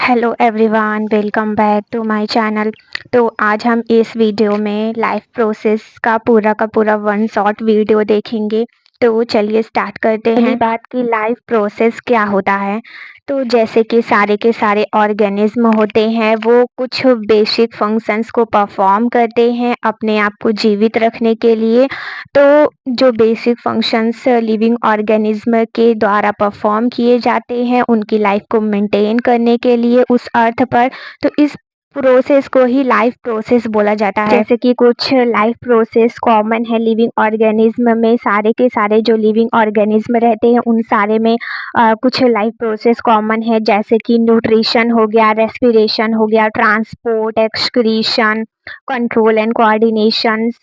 Hello everyone, welcome back to my channel. तो आज हम इस वीडियो में लाइफ प्रोसेस का पूरा वन शॉट वीडियो देखेंगे। तो चलिए स्टार्ट करते हैं। पहली बात कि लाइफ प्रोसेस क्या होता है। तो जैसे कि सारे के सारे ऑर्गेनिज्म होते हैं, वो कुछ बेसिक फंक्शंस को परफॉर्म करते हैं अपने आप को जीवित रखने के लिए। तो जो बेसिक फंक्शंस लिविंग ऑर्गेनिज्म के द्वारा परफॉर्म किए जाते हैं उनकी लाइफ को मेंटेन करने के लिए उस अर्थ पर, तो इस प्रोसेस को ही लाइफ प्रोसेस बोला जाता है। जैसे कि कुछ लाइफ प्रोसेस कॉमन है लिविंग ऑर्गेनिज्म में, सारे के सारे जो लिविंग ऑर्गेनिज्म रहते हैं उन सारे में कुछ लाइफ प्रोसेस कॉमन है, जैसे कि न्यूट्रिशन हो गया, रेस्पिरेशन हो गया, transport, excretion, control and coordinations,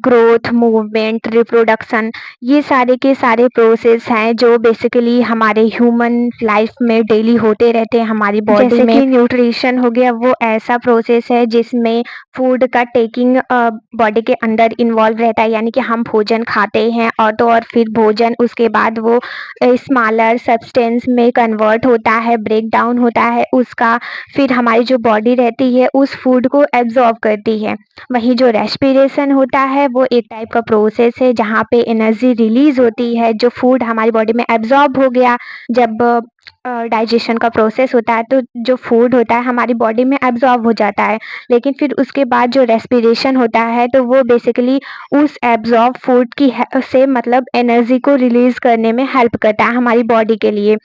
growth, movement, reproduction. ये सारे के सारे प्रोसेस हैं जो बेसिकली हमारे ह्यूमन लाइफ में डेली होते रहते हैं हमारी बॉडी में। जैसे कि न्यूट्रिशन हो गया, वो ऐसा प्रोसेस है जिसमें फूड का टेकिंग बॉडी के अंदर इन्वॉल्व रहता है, यानी कि हम भोजन खाते हैं और तो और फिर भोजन उसके बाद वो स्मॉलर सब्सटेंस में कन्वर्ट होता है, ब्रेक डाउन होता है उसका, फिर हमारी जो बॉडी रहती है उस फूड को एब्जॉर्ब करती है। वहीं जो रेस्पिरेशन होता है वो एक टाइप का प्रोसेस है जहाँ पे एनर्जी रिलीज होती है, जो फूड हमारी बॉडी में एब्जॉर्ब हो गया, जब डाइजेशन का प्रोसेस होता है तो जो फूड होता है हमारी बॉडी में एब्जॉर्ब हो जाता है। लेकिन फिर उसके बाद जो रेस्पिरेशन होता है तो वो बेसिकली उस एब्जॉर्ब फूड की से मतलब एनर्जी को रिलीज करने में हेल्प करता है हमारी बॉडी के लिए।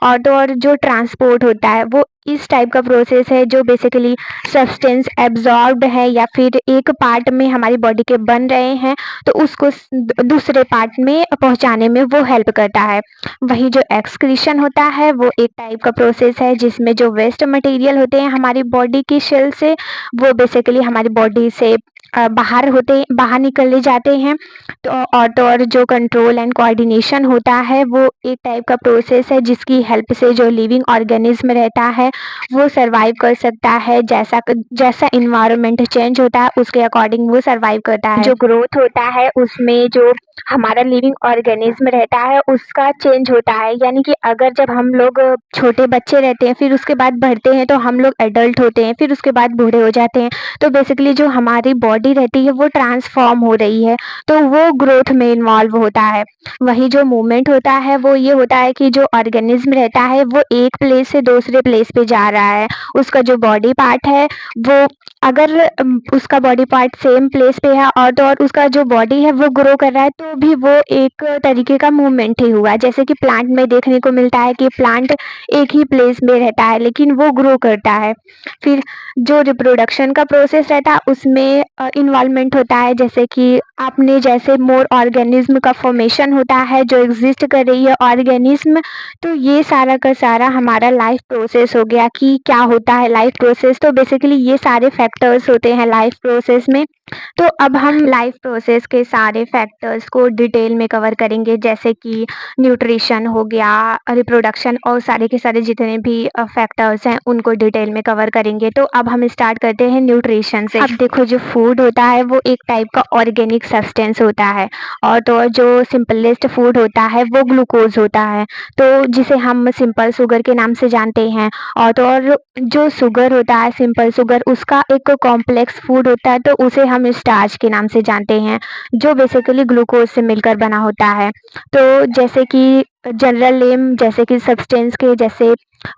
और तो और जो ट्रांसपोर्ट होता है वो इस टाइप का प्रोसेस है जो बेसिकली सब्सटेंस एब्जॉर्ब्ड है या फिर एक पार्ट में हमारी बॉडी के बन रहे हैं तो उसको दूसरे पार्ट में पहुंचाने में वो हेल्प करता है। वही जो एक्सक्रीशन होता है वो एक टाइप का प्रोसेस है जिसमें जो वेस्ट मटेरियल होते हैं हमारी बॉडी की सेल से, वो बेसिकली हमारी बॉडी से बाहर निकले जाते हैं। तो और जो कंट्रोल एंड कोऑर्डिनेशन होता है वो एक टाइप का प्रोसेस है जिसकी हेल्प से जो लिविंग ऑर्गेनिज्म रहता है वो सरवाइव कर सकता है। जैसा इन्वायरमेंट चेंज होता है उसके अकॉर्डिंग वो सरवाइव करता है। जो ग्रोथ होता है उसमें जो हमारा लिविंग ऑर्गेनिज्म रहता है उसका चेंज होता है, यानी कि अगर जब हम लोग छोटे बच्चे रहते हैं फिर उसके बाद बढ़ते हैं तो हम लोग एडल्ट होते हैं, फिर उसके बाद बूढ़े हो जाते हैं, तो बेसिकली जो हमारी बॉडी रहती है वो ट्रांसफॉर्म हो रही है, तो वो ग्रोथ में इन्वॉल्व होता है। वही जो मूवमेंट होता है वो ये होता है कि जो ऑर्गेनिज्म रहता है वो एक प्लेस से दूसरे प्लेस पे जा रहा है। उसका जो बॉडी पार्ट है वो, अगर उसका बॉडी पार्ट सेम प्लेस पे है और तो और उसका जो बॉडी है वो ग्रो कर रहा है तो भी वो एक तरीके का मूवमेंट ही हुआ। जैसे कि प्लांट में देखने को मिलता है कि प्लांट एक ही प्लेस में रहता है लेकिन वो ग्रो करता है। फिर जो रिप्रोडक्शन का प्रोसेस रहता है उसमें इन्वॉल्वमेंट होता है, जैसे कि आपने जैसे मोर ऑर्गेनिज्म का फॉर्मेशन होता है जो एग्जिस्ट कर रही है ऑर्गेनिज्म। तो ये सारा का सारा हमारा लाइफ प्रोसेस हो गया कि क्या होता है लाइफ प्रोसेस। तो बेसिकली ये सारे फैक्टर्स होते हैं लाइफ प्रोसेस में। तो अब हम लाइफ प्रोसेस के सारे फैक्टर्स को डिटेल में कवर करेंगे, जैसे कि न्यूट्रिशन हो गया, रिप्रोडक्शन और सारे के सारे जितने भी फैक्टर्स हैं उनको डिटेल में कवर करेंगे। तो अब हम स्टार्ट करते हैं न्यूट्रिशन से। अब देखो, जो फूड होता है वो एक टाइप का ऑर्गेनिक सब्सटेंस होता है और तो और जो सिंपलेस्ट फूड होता है वो ग्लूकोज होता है, तो जिसे हम सिंपल शुगर के नाम से जानते हैं। और तो और जो शुगर होता है सिंपल शुगर, उसका एक कॉम्प्लेक्स फूड होता है तो उसे हम स्टार्च के नाम से जानते हैं, जो बेसिकली ग्लूकोज से मिलकर बना होता है। तो जैसे कि जनरल नेम जैसे कि सब्सटेंस के, जैसे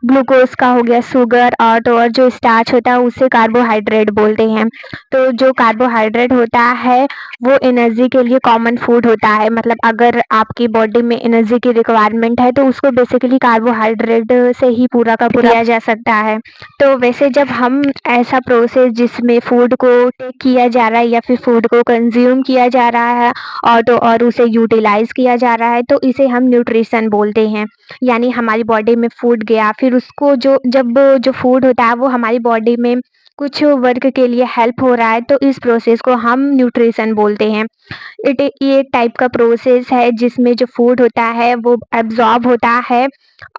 ग्लूकोज का हो गया शुगर, और तो और जो स्टार्च होता है उसे कार्बोहाइड्रेट बोलते हैं। तो जो कार्बोहाइड्रेट होता है वो एनर्जी के लिए कॉमन फूड होता है, मतलब अगर आपकी बॉडी में एनर्जी की रिक्वायरमेंट है तो उसको बेसिकली कार्बोहाइड्रेट से ही पूरा का पूरा किया जा सकता है। तो वैसे जब हम ऐसा प्रोसेस जिसमें फूड को टेक किया जा रहा है या फिर फूड को कंज्यूम किया जा रहा है और तो और उसे यूटिलाइज किया जा रहा है तो इसे हम न्यूट्रिशन बोलते हैं। यानी हमारी बॉडी में फूड गया, फिर उसको जब जो फूड होता है वो हमारी बॉडी में कुछ वर्क के लिए हेल्प हो रहा है तो इस प्रोसेस को हम न्यूट्रिशन बोलते हैं। ये एक टाइप का प्रोसेस है जिसमें जो फूड होता है वो एब्ज़ॉर्ब होता है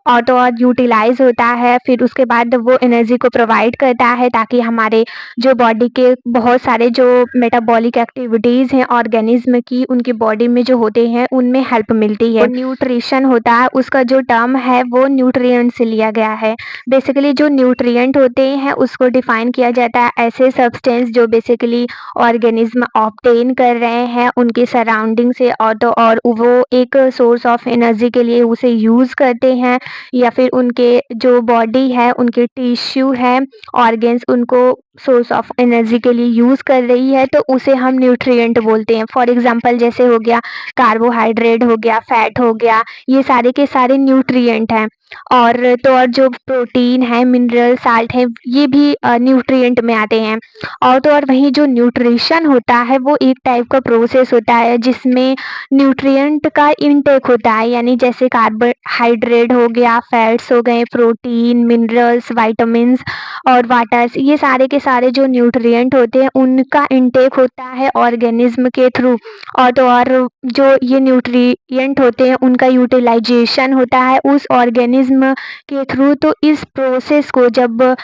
ऑटो और यूटिलाइज़ होता है, फिर उसके बाद वो एनर्जी को प्रोवाइड करता है ताकि हमारे जो बॉडी के बहुत सारे जो मेटाबॉलिक एक्टिविटीज़ हैं ऑर्गेनिज़्म की, उनकी बॉडी में जो होते हैं, उनमें हेल्प मिलती है। न्यूट्रिशन होता है, उसका जो टर्म है वो न्यूट्रिएंट से लिया गया है। बेसिकली जो न्यूट्रिएंट होते हैं उसको डिफ़ाइन किया जाता है ऐसे सब्सटेंस जो बेसिकली ऑर्गेनिज़्म ऑब्टेन कर रहे हैं उनके सराउंडिंग से और वो एक सोर्स ऑफ एनर्जी के लिए उसे यूज़ करते हैं या फिर उनके जो बॉडी है, उनके टिश्यू है, ऑर्गन्स उनको सोर्स ऑफ एनर्जी के लिए यूज़ कर रही है तो उसे हम न्यूट्रिएंट बोलते हैं। फॉर एग्ज़ाम्पल जैसे हो गया कार्बोहाइड्रेट हो गया, फैट हो गया, ये सारे के सारे न्यूट्रिएंट हैं। और जो प्रोटीन है, मिनरल, साल्ट है, ये भी न्यूट्रिएंट में आते हैं। और तो और वहीं जो न्यूट्रिशन होता है वो एक टाइप का प्रोसेस होता है जिसमें न्यूट्रिएंट का इनटेक होता है, यानी जैसे कार्बोहाइड्रेट हो गया, फैट्स हो गए, प्रोटीन, मिनरल्स, विटामिन्स और वाटर्स, ये सारे के सारे जो न्यूट्रिएंट होते हैं उनका इनटेक होता है ऑर्गेनिज्म के थ्रू। और जो ये न्यूट्रिएंट होते हैं उनका यूटिलाइजेशन होता है उस ऑर्गेनिज्म के थ्रू। तो इस प्रोसेस को जब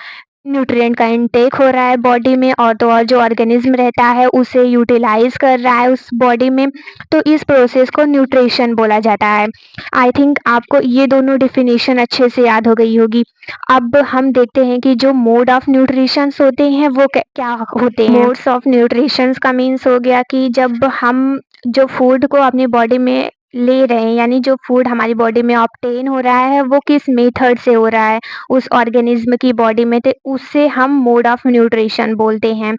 न्यूट्रिएंट का इनटेक हो रहा है बॉडी में और जो ऑर्गेनिज्म रहता है उसे यूटिलाइज कर रहा है उस बॉडी में, तो इस प्रोसेस को न्यूट्रिशन बोला जाता है। आई थिंक आपको ये दोनों डेफिनेशन अच्छे से याद हो गई होगी। अब हम देखते हैं कि जो मोड ऑफ न्यूट्रिशंस होते हैं वो क्या होते हैं। मोड्स ऑफ न्यूट्रिशंस का मीन्स हो गया कि जब हम जो फूड को अपनी बॉडी में ले रहे हैं, यानी जो फूड हमारी बॉडी में ऑब्टेन हो रहा है वो किस मेथड से हो रहा है उस ऑर्गेनिज्म की बॉडी में, तो उससे हम मोड ऑफ न्यूट्रिशन बोलते हैं।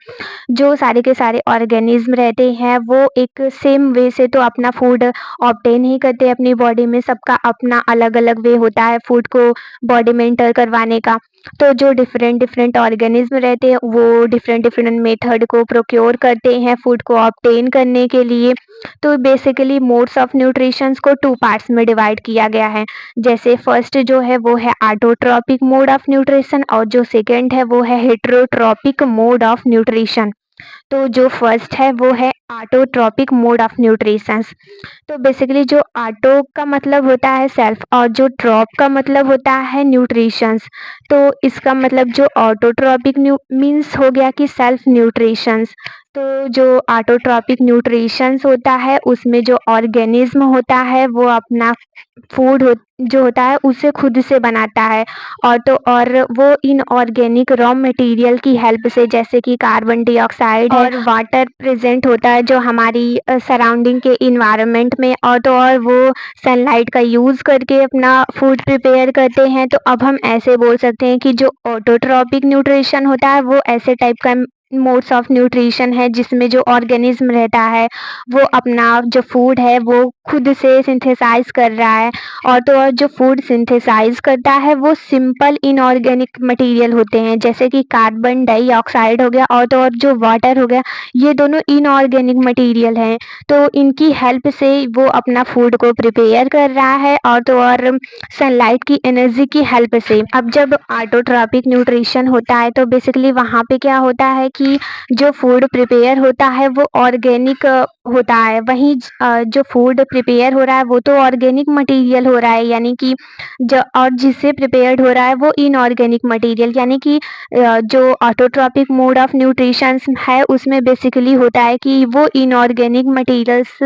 जो सारे के सारे ऑर्गेनिज्म रहते हैं वो एक सेम वे से तो अपना फूड ऑब्टेन नहीं करते अपनी बॉडी में, सबका अपना अलग-अलग वे होता है फूड को बॉडी में एंटर करवाने का। तो जो डिफरेंट ऑर्गेनिज्म रहते हैं वो डिफरेंट मेथड को प्रोक्योर करते हैं फूड को ऑब्टेन करने के लिए। तो बेसिकली मोड्स ऑफ न्यूट्रिशंस को 2 पार्ट्स में डिवाइड किया गया है। जैसे फर्स्ट जो है वो है ऑटोट्रॉपिक मोड ऑफ न्यूट्रिशन और जो सेकंड है वो है हेटेरोट्रॉपिक मोड ऑफ न्यूट्रिशन। तो जो फर्स्ट है वो है ऑटोट्रॉपिक मोड ऑफ न्यूट्रिशंस। तो बेसिकली जो ऑटो का मतलब होता है सेल्फ और जो ट्रॉप का मतलब होता है न्यूट्रिशंस। तो इसका मतलब जो ऑटोट्रॉपिक मीन्स हो गया कि सेल्फ न्यूट्रिशंस। तो जो ऑटोट्रॉपिक न्यूट्रिशंस होता है उसमें जो ऑर्गेनिज्म होता है वो अपना फूड जो होता है उसे खुद से बनाता है और वो इनऑर्गेनिक रॉ मटेरियल की हेल्प से, जैसे कि कार्बन डाइऑक्साइड और वाटर प्रेजेंट होता है जो हमारी सराउंडिंग के इन्वायरमेंट में, और वो सनलाइट का यूज़ करके अपना फूड प्रिपेयर करते हैं। तो अब हम ऐसे बोल सकते हैं कि जो ऑटोट्रॉपिक न्यूट्रिशन होता है वो ऐसे टाइप का मोड्स ऑफ न्यूट्रिशन है जिसमें जो ऑर्गेनिज्म रहता है वो अपना जो फूड है वो खुद से सिंथेसाइज कर रहा है। और जो फूड सिंथेसाइज करता है वो सिंपल इनऑर्गेनिक मटेरियल होते हैं, जैसे कि कार्बन डाइऑक्साइड हो गया और जो वाटर हो गया, ये दोनों इनऑर्गेनिक मटेरियल हैं। तो इनकी हेल्प से वो अपना फूड को प्रिपेयर कर रहा है और सनलाइट की एनर्जी की हेल्प से। अब जब ऑटोट्रॉपिक न्यूट्रिशन होता है तो बेसिकली वहाँ पे क्या होता है कि जो फूड प्रिपेयर होता है वो ऑर्गेनिक होता है, वहीं जो फूड प्रिपेयर हो रहा है वो तो ऑर्गेनिक मटेरियल हो रहा है, यानी कि और जिससे प्रिपेयर्ड हो रहा है वो इनऑर्गेनिक मटेरियल, यानी कि जो ऑटोट्रॉपिक मोड ऑफ न्यूट्रिशन है उसमें बेसिकली होता है कि वो इनऑर्गेनिक मटेरियल्स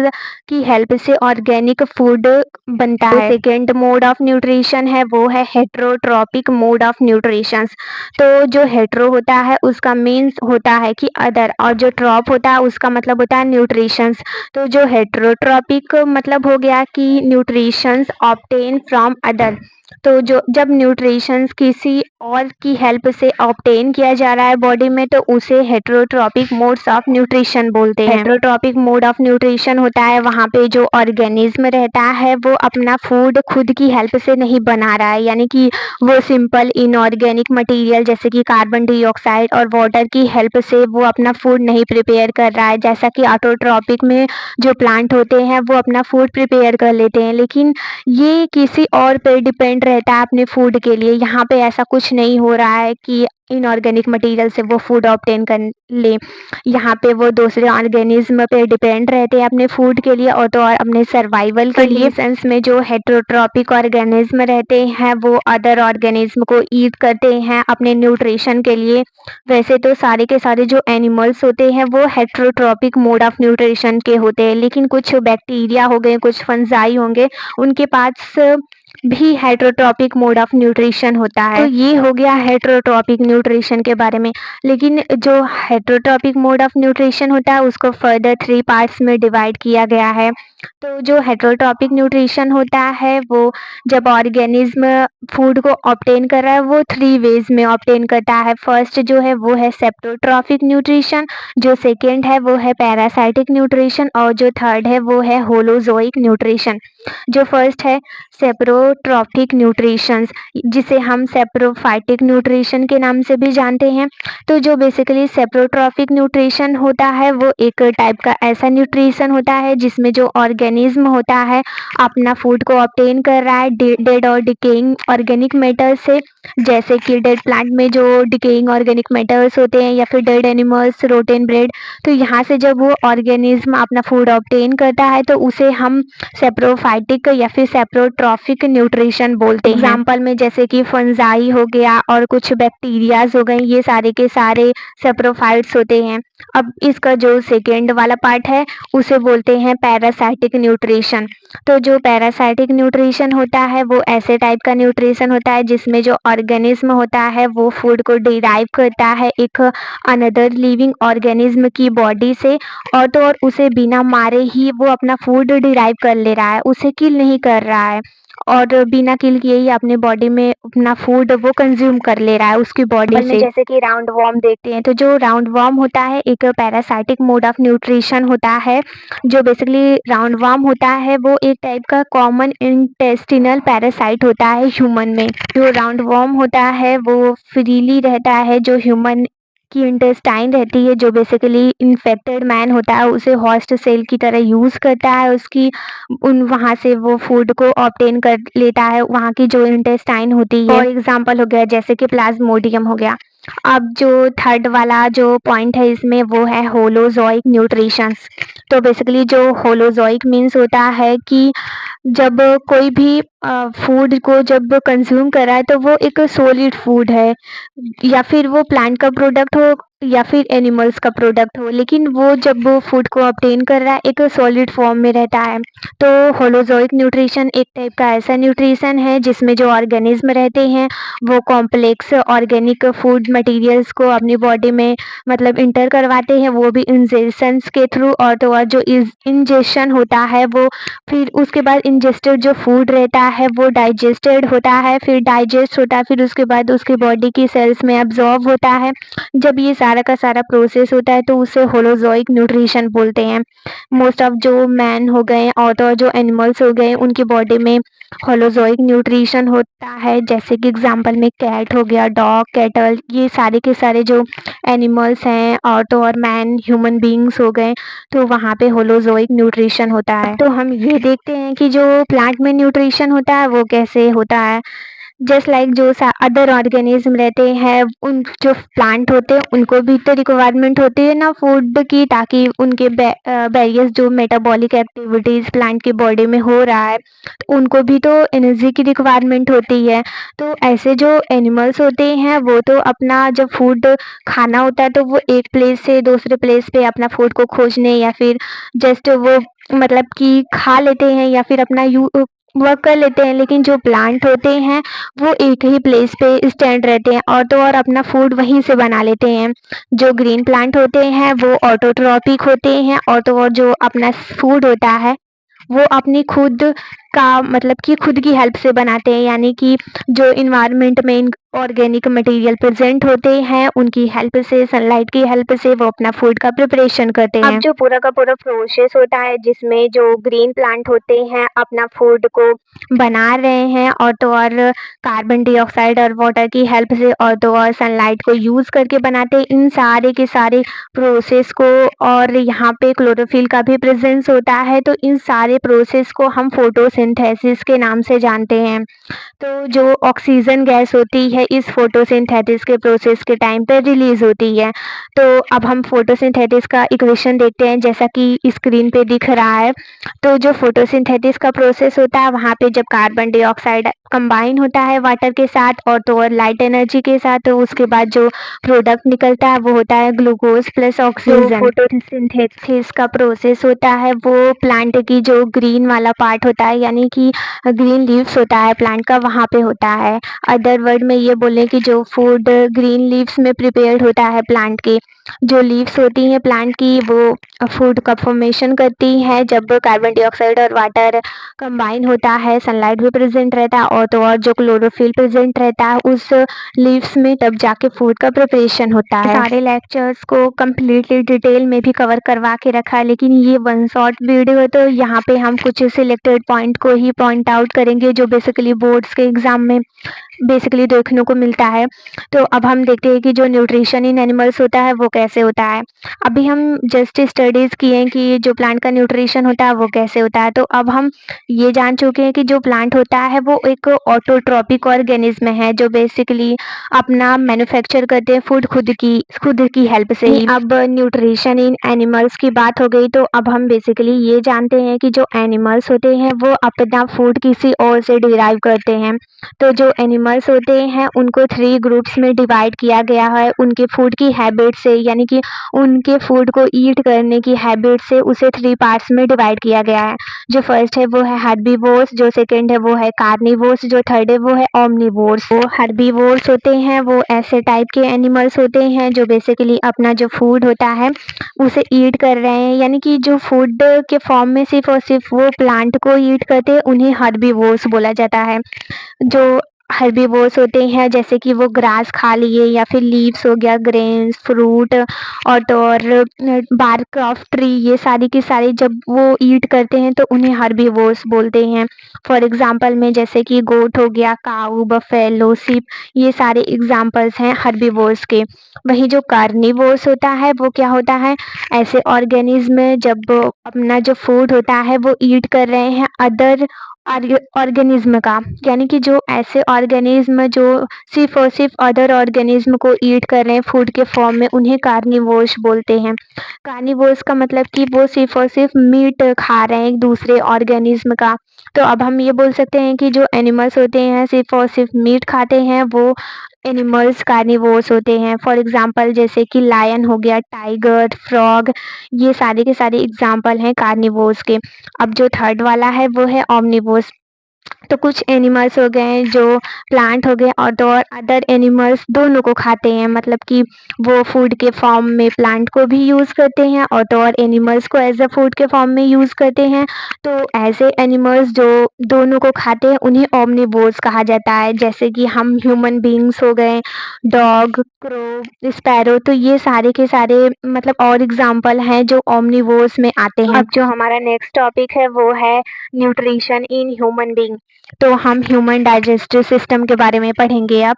की हेल्प से ऑर्गेनिक फूड बनता है। सेकेंड मोड ऑफ न्यूट्रिशन है वो है हेटेरोट्रॉपिक मोड ऑफ न्यूट्रिशन। तो जो हेटेरो होता है उसका मीन्स होता है कि अदर और जो ट्रॉप होता है उसका मतलब होता है न्यूट्रिशंस। तो जो हेटेरोट्रॉपिक मतलब हो गया कि न्यूट्रिशंस ऑब्टेन फ्रॉम अदर। तो जो जब न्यूट्रिशंस किसी और की हेल्प से ऑब्टेन किया जा रहा है बॉडी में तो उसे हेटेरोट्रॉपिक मोड्स ऑफ न्यूट्रिशन बोलते हैं। हेटेरोट्रॉपिक मोड ऑफ न्यूट्रिशन होता है वहाँ पे जो ऑर्गेनिज्म रहता है वो अपना फूड खुद की हेल्प से नहीं बना रहा है, यानी कि वो सिंपल इनऑर्गेनिक मटेरियल जैसे कि कार्बन डाइऑक्साइड और वाटर की हेल्प से वो अपना फूड नहीं प्रिपेयर कर रहा है, जैसा कि ऑटोट्रॉपिक में जो प्लांट होते हैं वो अपना फूड प्रिपेयर कर लेते हैं। लेकिन ये किसी और पे डिपेंड रहता है अपने फूड के लिए। यहाँ पे ऐसा कुछ नहीं हो रहा है कि इनऑर्गेनिक मटेरियल से वो फूड ऑब्टेन कर ले। यहाँ पे वो दूसरे ऑर्गेनिज्म पे डिपेंड रहते हैं अपने फूड के लिए और तो और अपने सर्वाइवल के लिए। कंडीशंस में जो हेटेरोट्रॉपिक ऑर्गेनिज्म रहते हैं वो अदर ऑर्गेनिज्म को ईट करते हैं अपने न्यूट्रिशन के लिए। वैसे तो सारे के सारे जो एनिमल्स होते हैं वो हेटेरोट्रॉपिक मोड ऑफ न्यूट्रिशन के होते हैं, लेकिन कुछ बैक्टीरिया हो गए, कुछ फंजाई होंगे, उनके पास भी हेटेरोट्रॉपिक मोड ऑफ न्यूट्रिशन होता है। तो ये हो गया हेटेरोट्रॉपिक न्यूट्रिशन के बारे में। लेकिन जो हेटेरोट्रॉपिक मोड ऑफ न्यूट्रिशन होता है उसको फर्दर 3 पार्ट्स में डिवाइड किया गया है। तो जो हेटेरोट्रॉपिक न्यूट्रिशन होता है वो जब ऑर्गेनिज्म फूड को ऑब्टेन कर रहा है वो 3 वेज में ऑब्टेन करता है। फर्स्ट जो है वो है सेप्टोट्रॉफिक न्यूट्रिशन, जो सेकेंड है वो है पैरासाइटिक न्यूट्रिशन और जो थर्ड है वो है होलोजोइक न्यूट्रिशन। जो फर्स्ट है सेप्टोट्रॉफिक न्यूट्रिशन, जिसे हम सेप्रोफाइटिक न्यूट्रिशन के नाम से भी जानते हैं। तो जो बेसिकली सेप्टोट्रॉफिक न्यूट्रिशन होता है वो एक टाइप का ऐसा न्यूट्रिशन होता है जिसमें जो ऑर्गेनिज्म होता है अपना फूड को ऑब्टेन कर रहा है डेड और डिकेइंग ऑर्गेनिक मैटर से। जैसे कि डेड प्लांट में जो डिकेइंग ऑर्गेनिक मैटर्स होते हैं या फिर डेड एनिमल्स, रोटेन ब्रेड, तो यहाँ से जब वो ऑर्गेनिज्म अपना फूड ऑब्टेन करता है तो उसे हम सेप्रोफाइटिक या फिर सेप्रोट्रॉफिक न्यूट्रिशन बोलते हैं। एग्जाम्पल में जैसे कि फंजाई हो गया और कुछ बैक्टीरियाज हो गए, ये सारे के सारे सेप्रोफाइट्स होते हैं। अब इसका जो सेकेंड वाला पार्ट है उसे बोलते हैं पैरासाइटिक न्यूट्रिशन। तो जो पैरासाइटिक न्यूट्रिशन होता है वो ऐसे टाइप का न्यूट्रिशन होता है जिसमें जो ऑर्गेनिज्म होता है वो फूड को डिराइव करता है एक अनदर लिविंग ऑर्गेनिज्म की बॉडी से, और तो और उसे बिना मारे ही वो अपना फूड डिराइव कर ले रहा है, उसे किल नहीं कर रहा है और बिना किल किए ही अपने बॉडी में अपना फूड वो कंज्यूम कर ले रहा है उसकी बॉडी से। जैसे कि राउंड वॉर्म देखते हैं, तो जो राउंड वॉर्म होता है एक पैरासाइटिक मोड ऑफ न्यूट्रिशन होता है। जो बेसिकली राउंड वॉर्म होता है वो एक टाइप का कॉमन इंटेस्टिनल पैरासाइट होता है ह्यूमन में। जो राउंड वॉर्म होता है वो फ्रीली रहता है, जो ह्यूमन की इंटेस्टाइन रहती है, जो बेसिकली इन्फेक्टेड मैन होता है उसे होस्ट सेल की तरह यूज करता है, उसकी वहाँ से वो फूड को ऑब्टेन कर लेता है, वहाँ की जो इंटेस्टाइन होती है। फॉर एग्जाम्पल हो गया जैसे कि प्लाज्मोडियम हो गया। अब जो थर्ड वाला जो पॉइंट है इसमें वो है होलोजोइक न्यूट्रिशन। तो बेसिकली जो होलोजोइक मीन्स होता है कि जब कोई भी फूड को जब कंज्यूम कर रहा है तो वो एक सॉलिड फूड है, या फिर वो प्लांट का प्रोडक्ट हो या फिर एनिमल्स का प्रोडक्ट हो, लेकिन वो जब वो फूड को ऑब्टेन कर रहा है एक सॉलिड फॉर्म में रहता है। तो होलोजोइक न्यूट्रिशन एक टाइप का ऐसा न्यूट्रिशन है जिसमें जो ऑर्गेनिज्म रहते हैं वो कॉम्प्लेक्स ऑर्गेनिक फूड मटेरियल्स को अपनी बॉडी में मतलब इंटर करवाते हैं, वो भी इंजेक्शंस के थ्रू। और तो और जो इंजेक्शन होता है वो फिर उसके बाद इंजेस्टेड जो फूड रहता है वो डाइजेस्टेड होता है, फिर डाइजेस्ट होता है, फिर उसके बाद उसकी बॉडी की सेल्स में एब्जॉर्ब होता है। जब ये सारा का सारा प्रोसेस होता है तो उसे होलोजोइक न्यूट्रिशन बोलते हैं। मोस्ट ऑफ जो मैन हो गए और तो जो एनिमल्स हो गए उनकी बॉडी में होलोजोइक न्यूट्रिशन होता है। जैसे कि एग्जांपल में कैट हो गया, डॉग, कैटल, ये सारे के सारे जो एनिमल्स हैं और तो और मैन ह्यूमन बीइंग्स हो गए, तो वहाँ पे होलोजोइक न्यूट्रिशन होता है। तो हम ये देखते हैं कि जो प्लांट में न्यूट्रिशन होता है वो कैसे होता है। जस्ट लाइक जो अदर ऑर्गेनिज्म रहते हैं, उन जो प्लांट होते हैं उनको भी तो रिक्वायरमेंट होती है ना फूड की, ताकि उनके वेरियस जो मेटाबॉलिक एक्टिविटीज प्लांट की बॉडी में हो रहा है तो उनको भी तो एनर्जी की रिक्वायरमेंट होती है। तो ऐसे जो एनिमल्स होते हैं वो तो अपना जब फूड खाना होता है तो वो एक प्लेस से दूसरे प्लेस पे अपना फूड को खोजने या फिर जस्ट वो मतलब कि खा लेते हैं या फिर अपना वर्क कर लेते हैं। लेकिन जो प्लांट होते हैं वो एक ही प्लेस पे स्टैंड रहते हैं और तो और अपना फूड वहीं से बना लेते हैं। जो ग्रीन प्लांट होते हैं वो ऑटोट्रॉपिक होते हैं और तो और जो अपना फूड होता है वो अपनी खुद का मतलब कि खुद की हेल्प से बनाते हैं, यानी कि जो इन्वायरमेंट में ऑर्गेनिक मटेरियल प्रेजेंट होते हैं उनकी हेल्प से, सनलाइट की हेल्प से वो अपना फूड का प्रिपरेशन करते हैं। अब जो पूरा का पूरा प्रोसेस होता है जिसमें जो ग्रीन प्लांट होते हैं अपना फूड को बना रहे हैं और तो और कार्बन डाइऑक्साइड और वाटर की हेल्प से और तो और सनलाइट को यूज करके बनाते हैं इन सारे के सारे प्रोसेस को। और यहाँ पे क्लोरोफिल का भी प्रेजेंस होता है, तो इन सारे प्रोसेस को हम फोटोसिंथेसिस फोटोसिंथेसिस के नाम से जानते हैं। तो जो ऑक्सीजन गैस होती है इस फोटोसिंथेसिस के प्रोसेस के टाइम पे रिलीज होती है। तो अब हम फोटोसिंथेसिस का इक्वेशन देखते हैं जैसा कि स्क्रीन पे दिख रहा है। तो जो फोटोसिंथेसिस का प्रोसेस होता है वहाँ पे जब कार्बन डाइऑक्साइड कंबाइन होता है वाटर के साथ और तो और लाइट एनर्जी के साथ, तो उसके बाद जो प्रोडक्ट निकलता है वो होता है ग्लूकोज प्लस ऑक्सीजन। जो फोटोसिंथेसिस का प्रोसेस होता है वो प्लांट की जो ग्रीन वाला पार्ट होता है यानी कि ग्रीन लीव्स होता है प्लांट का, वहाँ पे होता है। अदर वर्ड में ये बोले कि जो फूड ग्रीन लीव्स में प्रिपेयर्ड होता है प्लांट की, जो लीव्स होती हैं प्लांट की वो फूड का फॉर्मेशन करती है। जब कार्बन डाइऑक्साइड और वाटर कंबाइन होता है, सनलाइट भी प्रेजेंट रहता है और तो और जो क्लोरोफिल प्रेजेंट रहता है उस लीव्स में, तब जाके फूड का प्रिपरेशन होता है। सारे लेक्चर्स को कम्प्लीटली डिटेल में भी कवर करवा के रखा है, लेकिन ये वन शॉट वीडियो है तो यहाँ पे हम कुछ सिलेक्टेड पॉइंट को ही पॉइंट आउट करेंगे जो बेसिकली बोर्ड्स के एग्जाम में बेसिकली देखने को मिलता है। तो अब हम देखते हैं कि जो न्यूट्रिशन इन एनिमल्स होता है वो कैसे होता है। अभी हम जस्ट स्टडीज किए हैं कि जो प्लांट का न्यूट्रिशन होता है वो कैसे होता है। तो अब हम ये जान चुके हैं कि जो प्लांट होता है वो एक ऑटोट्रॉपिक ऑर्गेनिज्म है जो बेसिकली अपना मैन्युफैक्चर करते हैं फूड खुद की हेल्प से ही। अब न्यूट्रिशन इन एनिमल्स की बात हो गई तो अब हम बेसिकली ये जानते हैं कि जो एनिमल्स होते हैं वो अपना फूड किसी और से डिराइव करते हैं। तो जो एनिमल्स होते हैं उनको 3 ग्रुप्स में डिवाइड किया गया है उनके फूड की हैबिट से, यानी कि उनके फूड को ईट करने की हैबिट से उसे 3 पार्ट्स में डिवाइड किया गया है। जो फर्स्ट है वो है हर्बीवोर्स, जो सेकंड है वो है कार्निवोर्स, जो थर्ड है वो है ओमनिवोर्स। वो हर्बीवोर्स होते हैं वो ऐसे टाइप के एनिमल्स होते हैं जो बेसिकली अपना जो फूड होता है उसे ईट कर रहे हैं, यानी कि जो फूड के फॉर्म में सिर्फ और सिर्फ वो प्लांट को ईट करते हैं उन्हें हर्बीवोर्स बोला जाता है। जो हर्बीवोर्स होते हैं जैसे कि वो ग्रास खा लिए या फिर लीव्स हो गया, ग्रेन्स, फ्रूट और तो और बार्क ऑफ ट्री, ये सारी की सारी जब वो ईट करते हैं तो उन्हें हर्बीवोर्स बोलते हैं। फॉर एग्जांपल में जैसे कि गोट हो गया, काऊ, बफेलो, शिप, ये सारे एग्जांपल्स हैं हर्बीवोर्स के। वहीं जो कार्निवोर्स होता है वो क्या होता है, ऐसे ऑर्गेनिज्म जब अपना जो फूड होता है वो ईट कर रहे हैं अदर ऑर्गेनिज्म का, यानी कि जो ऐसे ऑर्गेनिज्म जो सिर्फ और सिर्फ अदर ऑर्गेनिज्म को ईट कर रहे हैं फूड के फॉर्म में, उन्हें कार्निवोर्स बोलते हैं। कार्निवोर्स का मतलब कि वो सिर्फ और सिर्फ मीट खा रहे हैं एक दूसरे ऑर्गेनिज्म का। तो अब हम ये बोल सकते हैं कि जो एनिमल्स होते हैं सिर्फ और सिर्फ मीट खाते हैं वो एनिमल्स कार्निवोर्स होते हैं। फॉर एग्जांपल जैसे कि लायन हो गया, टाइगर, फ्रॉग, ये सारे के सारे एग्जांपल हैं कार्निवोर्स के। अब जो थर्ड वाला है वो है ओमनिवोर्स। तो कुछ एनिमल्स हो गए जो प्लांट हो गए और तो और अदर एनिमल्स दोनों को खाते हैं, मतलब कि वो फूड के फॉर्म में प्लांट को भी यूज़ करते हैं और तो और एनिमल्स को एज अ फूड के फॉर्म में यूज़ करते हैं। तो ऐसे एनिमल्स जो दोनों को खाते हैं उन्हें ओमनिवोर्स कहा जाता है। जैसे कि हम ह्यूमन बींग्स हो गए, डॉग, क्रो, स्पैरो, तो ये सारे के सारे मतलब और एग्जाम्पल हैं जो ओमनिवोर्स में आते हैं। अब जो हमारा नेक्स्ट टॉपिक है वो है न्यूट्रिशन इन ह्यूमन बींग। तो हम ह्यूमन डाइजेस्टिव सिस्टम के बारे में पढ़ेंगे अब।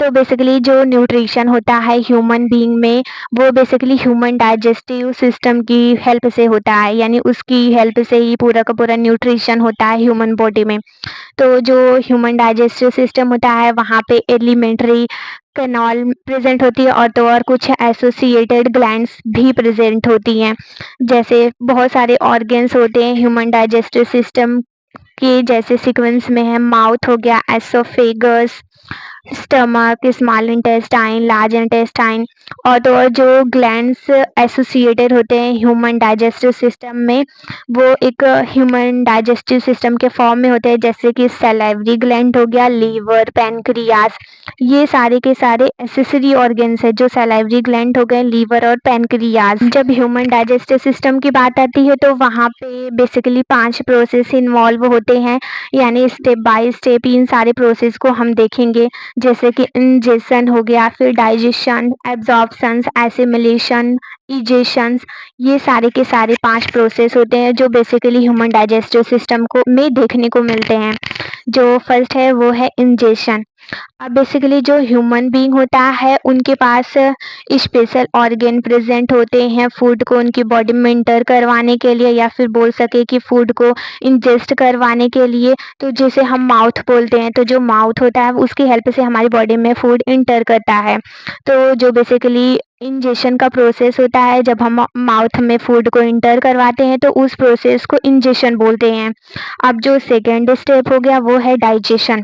तो बेसिकली जो न्यूट्रिशन होता है ह्यूमन बीइंग में वो बेसिकली ह्यूमन डाइजेस्टिव सिस्टम की हेल्प से होता है, यानी उसकी हेल्प से ही पूरा का पूरा न्यूट्रिशन होता है ह्यूमन बॉडी में। तो जो ह्यूमन डाइजेस्टिव सिस्टम होता है वहाँ पे एलिमेंट्री कैनाल प्रेजेंट होती है और तो और कुछ एसोसिएटेड ग्लैंड्स भी प्रेजेंट होती हैं। जैसे बहुत सारे ऑर्गन्स होते हैं ह्यूमन डाइजेस्टिव सिस्टम के, जैसे सीक्वेंस में है माउथ हो गया, oesophagus, stomach, small intestine, large intestine और तो और जो ग्लैंड्स एसोसिएटेड होते हैं ह्यूमन डाइजेस्टिव सिस्टम में वो एक ह्यूमन डाइजेस्टिव सिस्टम के फॉर्म में होते हैं, जैसे कि सैलिवरी ग्लैंड हो गया, लीवर, पैनक्रियास, ये सारे के सारे एसेसरी ऑर्गन्स है जो सैलिवरी ग्लैंड हो गए, लीवर और पैनक्रियास। जब ह्यूमन डाइजेस्टिव सिस्टम की बात आती है तो वहाँ पे बेसिकली 5 प्रोसेस इन्वॉल्व होते हैं, यानी स्टेप बाय स्टेप इन सारे प्रोसेस को हम देखेंगे। जैसे कि इंजेशन हो गया, फिर डाइजेशन, एब्जॉर्प्शन, एसिमिलेशन, इजेशन, ये सारे के सारे 5 प्रोसेस होते हैं जो बेसिकली ह्यूमन डाइजेस्टिव सिस्टम को में देखने को मिलते हैं। जो फर्स्ट है वो है इंजेशन। अब बेसिकली जो ह्यूमन बीइंग होता है उनके पास स्पेशल ऑर्गन प्रेजेंट होते हैं फूड को उनकी बॉडी में इंटर करवाने के लिए, या फिर बोल सके कि फूड को इंजेस्ट करवाने के लिए। तो जिसे हम माउथ बोलते हैं, तो जो माउथ होता है उसकी हेल्प से हमारी बॉडी में फूड इंटर करता है। तो जो बेसिकली इंजेशन का प्रोसेस होता है, जब हम माउथ में फूड को इंटर करवाते हैं तो उस प्रोसेस को इंजेशन बोलते हैं। अब जो सेकेंड स्टेप हो गया वो है डाइजेशन।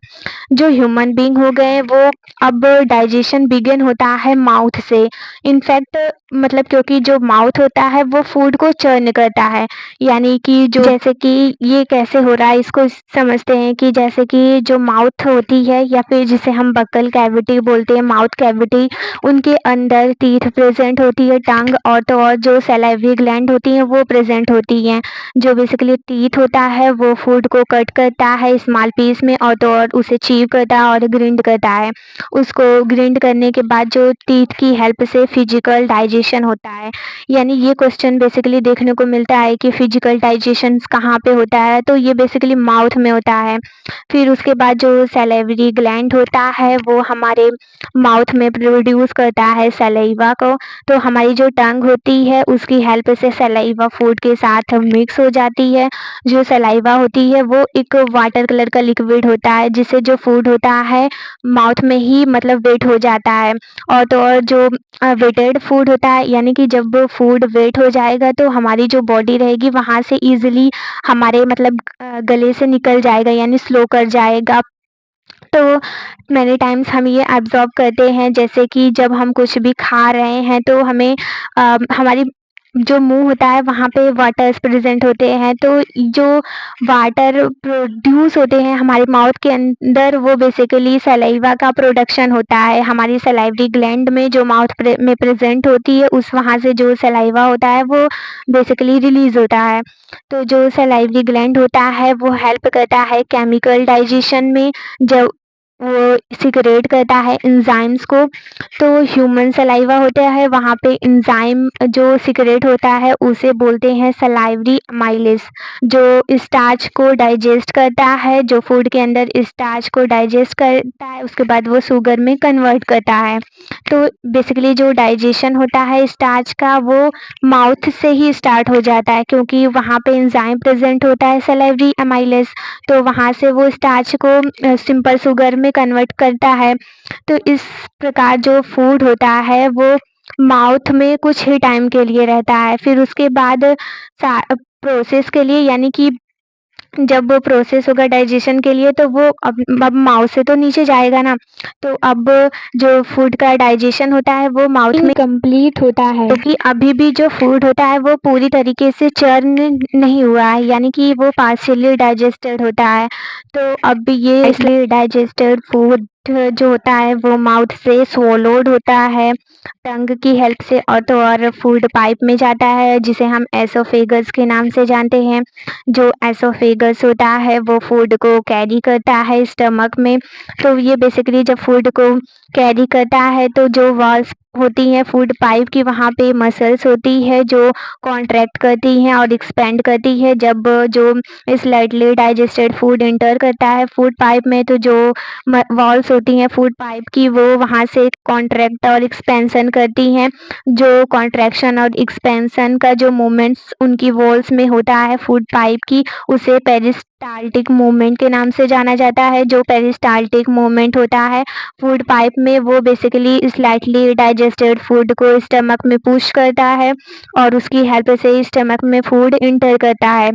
जो ह्यूमन बीइंग हो गए वो अब डाइजेशन बिगिन होता है माउथ से। इनफैक्ट मतलब क्योंकि जो माउथ होता है वो फूड को चर्न करता है, यानी कि जो जैसे कि ये कैसे हो रहा है इसको समझते हैं कि जैसे कि जो माउथ होती है या फिर जिसे हम बक्कल कैविटी बोलते हैं, माउथ कैविटी, उनके अंदर टीथ प्रेजेंट होती है, टंग और तो और जो सलाइवरी ग्लैंड होती हैं वो प्रेजेंट होती हैं। जो बेसिकली टीथ होता है वो फूड को कट करता है स्मॉल पीस में और तो और उसे चीव करता है और ग्रिंड करता है। उसको ग्रिंड करने के बाद जो टीथ की हेल्प से फिजिकल डाइजेशन होता है। यानी ये क्वेश्चन बेसिकली देखने को मिलता है कि फिजिकल डाइजेशन कहाँ पे होता है, तो ये बेसिकली माउथ में होता है। फिर उसके बाद जो सैलिवरी ग्लैंड होता है वो हमारे माउथ में प्रोड्यूस करता है सलाइवा को। तो हमारी जो टंग होती है उसकी हेल्प से सलाइवा फूड के साथ मिक्स हो जाती है। जो सलाइवा होती है वो एक वाटर कलर का लिक्विड होता है, जिससे जो फूड होता है माउथ में ही मतलब वेट हो जाता है। और तो और जो वेटेड फूड होता है, यानी कि जब वो फूड वेट हो जाएगा तो हमारी जो बॉडी रहेगी वहाँ से ईज़िली हमारे मतलब गले से निकल जाएगा, यानी स्लो कर जाएगा। तो मैनी टाइम्स हम ये एब्ज़ॉर्ब करते हैं, जैसे कि जब हम कुछ भी खा रहे हैं तो हमें हमारी जो मुँह होता है वहाँ पे वाटर्स प्रेज़ेंट होते हैं। तो जो वाटर प्रोड्यूस होते हैं हमारे माउथ के अंदर वो बेसिकली सलाइवा का प्रोडक्शन होता है। हमारी सलाइवरी ग्लैंड में जो माउथ में प्रेज़ेंट होती है उस वहाँ से जो सलाइवा होता है वो बेसिकली रिलीज़ होता है। तो जो सलाइवरी ग्लैंड होता है वो हेल्प करता है केमिकल डाइजेशन में, जब वो सीक्रेट करता है एंजाइम्स को। तो ह्यूमन सलाइवा होता है वहाँ पे एंजाइम जो सीक्रेट होता है उसे बोलते हैं सलाइवरी अमाइलेज, जो स्टार्च को डाइजेस्ट करता है, जो फूड के अंदर स्टार्च को डाइजेस्ट करता है उसके बाद वो शुगर में कन्वर्ट करता है। तो बेसिकली जो डाइजेशन होता है स्टार्च का वो माउथ से ही स्टार्ट हो जाता है, क्योंकि वहाँ पे एंजाइम प्रेजेंट होता है सलाइवरी अमाइलेज। तो वहाँ से वो स्टार्च को सिंपल शुगर में कन्वर्ट करता है। तो इस प्रकार जो फूड होता है वो माउथ में कुछ ही टाइम के लिए रहता है। फिर उसके बाद प्रोसेस के लिए, यानी कि जब वो प्रोसेस होगा डाइजेशन के लिए तो वो अब माउथ से तो नीचे जाएगा ना। तो अब जो फूड का डाइजेशन होता है वो माउथ में कंप्लीट होता है, क्योंकि अभी भी जो फूड होता है वो पूरी तरीके से चर्न नहीं हुआ है, यानी कि वो पार्शियली डाइजेस्टेड होता है। तो अब ये इसलिए डाइजेस्टेड फूड जो होता है वो माउथ से स्वोलोड होता है टंग की हेल्प से, और तो और फूड पाइप में जाता है जिसे हम एसोफेगस के नाम से जानते हैं। जो एसोफेगस होता है वो फूड को कैरी करता है स्टमक में। तो ये बेसिकली जब फूड को कैरी करता है तो जो वॉल्स होती हैं फूड पाइप की, वहाँ पे मसल्स होती है जो कॉन्ट्रैक्ट करती हैं और एक्सपेंड करती है। जब जो स्लाइटली डाइजेस्टेड फूड एंटर करता है फूड पाइप में, तो जो वॉल्स होती हैं फूड पाइप की वो वहाँ से कॉन्ट्रैक्ट और एक्सपेंशन करती हैं। जो कॉन्ट्रैक्शन और एक्सपेंशन का जो मूवमेंट्स उनकी वॉल्स में होता है फूड पाइप की, उसे पेरिस्टाल्टिक मूवमेंट के नाम से जाना जाता है। जो पेरिस्टाल्टिक मूवमेंट होता है फूड पाइप में वो बेसिकली स्लाइटली डाइजेस्टेड फूड को स्टमक में पुश करता है और उसकी हेल्प से स्टमक में फूड इंटर करता है।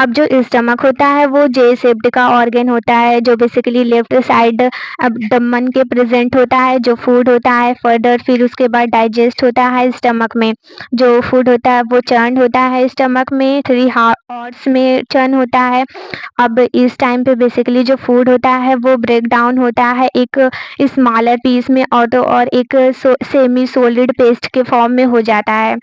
अब जो स्टमक होता है वो जे शेप्ड का ऑर्गन होता है, जो बेसिकली लेफ्ट साइड अब्डोमेन के प्रेजेंट होता है। जो फूड होता है फर्दर फिर उसके बाद डाइजेस्ट होता है स्टमक में। जो फूड होता है वो चर्न होता है स्टमक में, 3 आवर्स में चर्न होता है। अब इस टाइम पे बेसिकली जो फूड होता है वो ब्रेक डाउन होता है एक स्मॉलर पीस में, और तो और एक सेमी सॉलिड पेस्ट के फॉर्म में हो जाता है।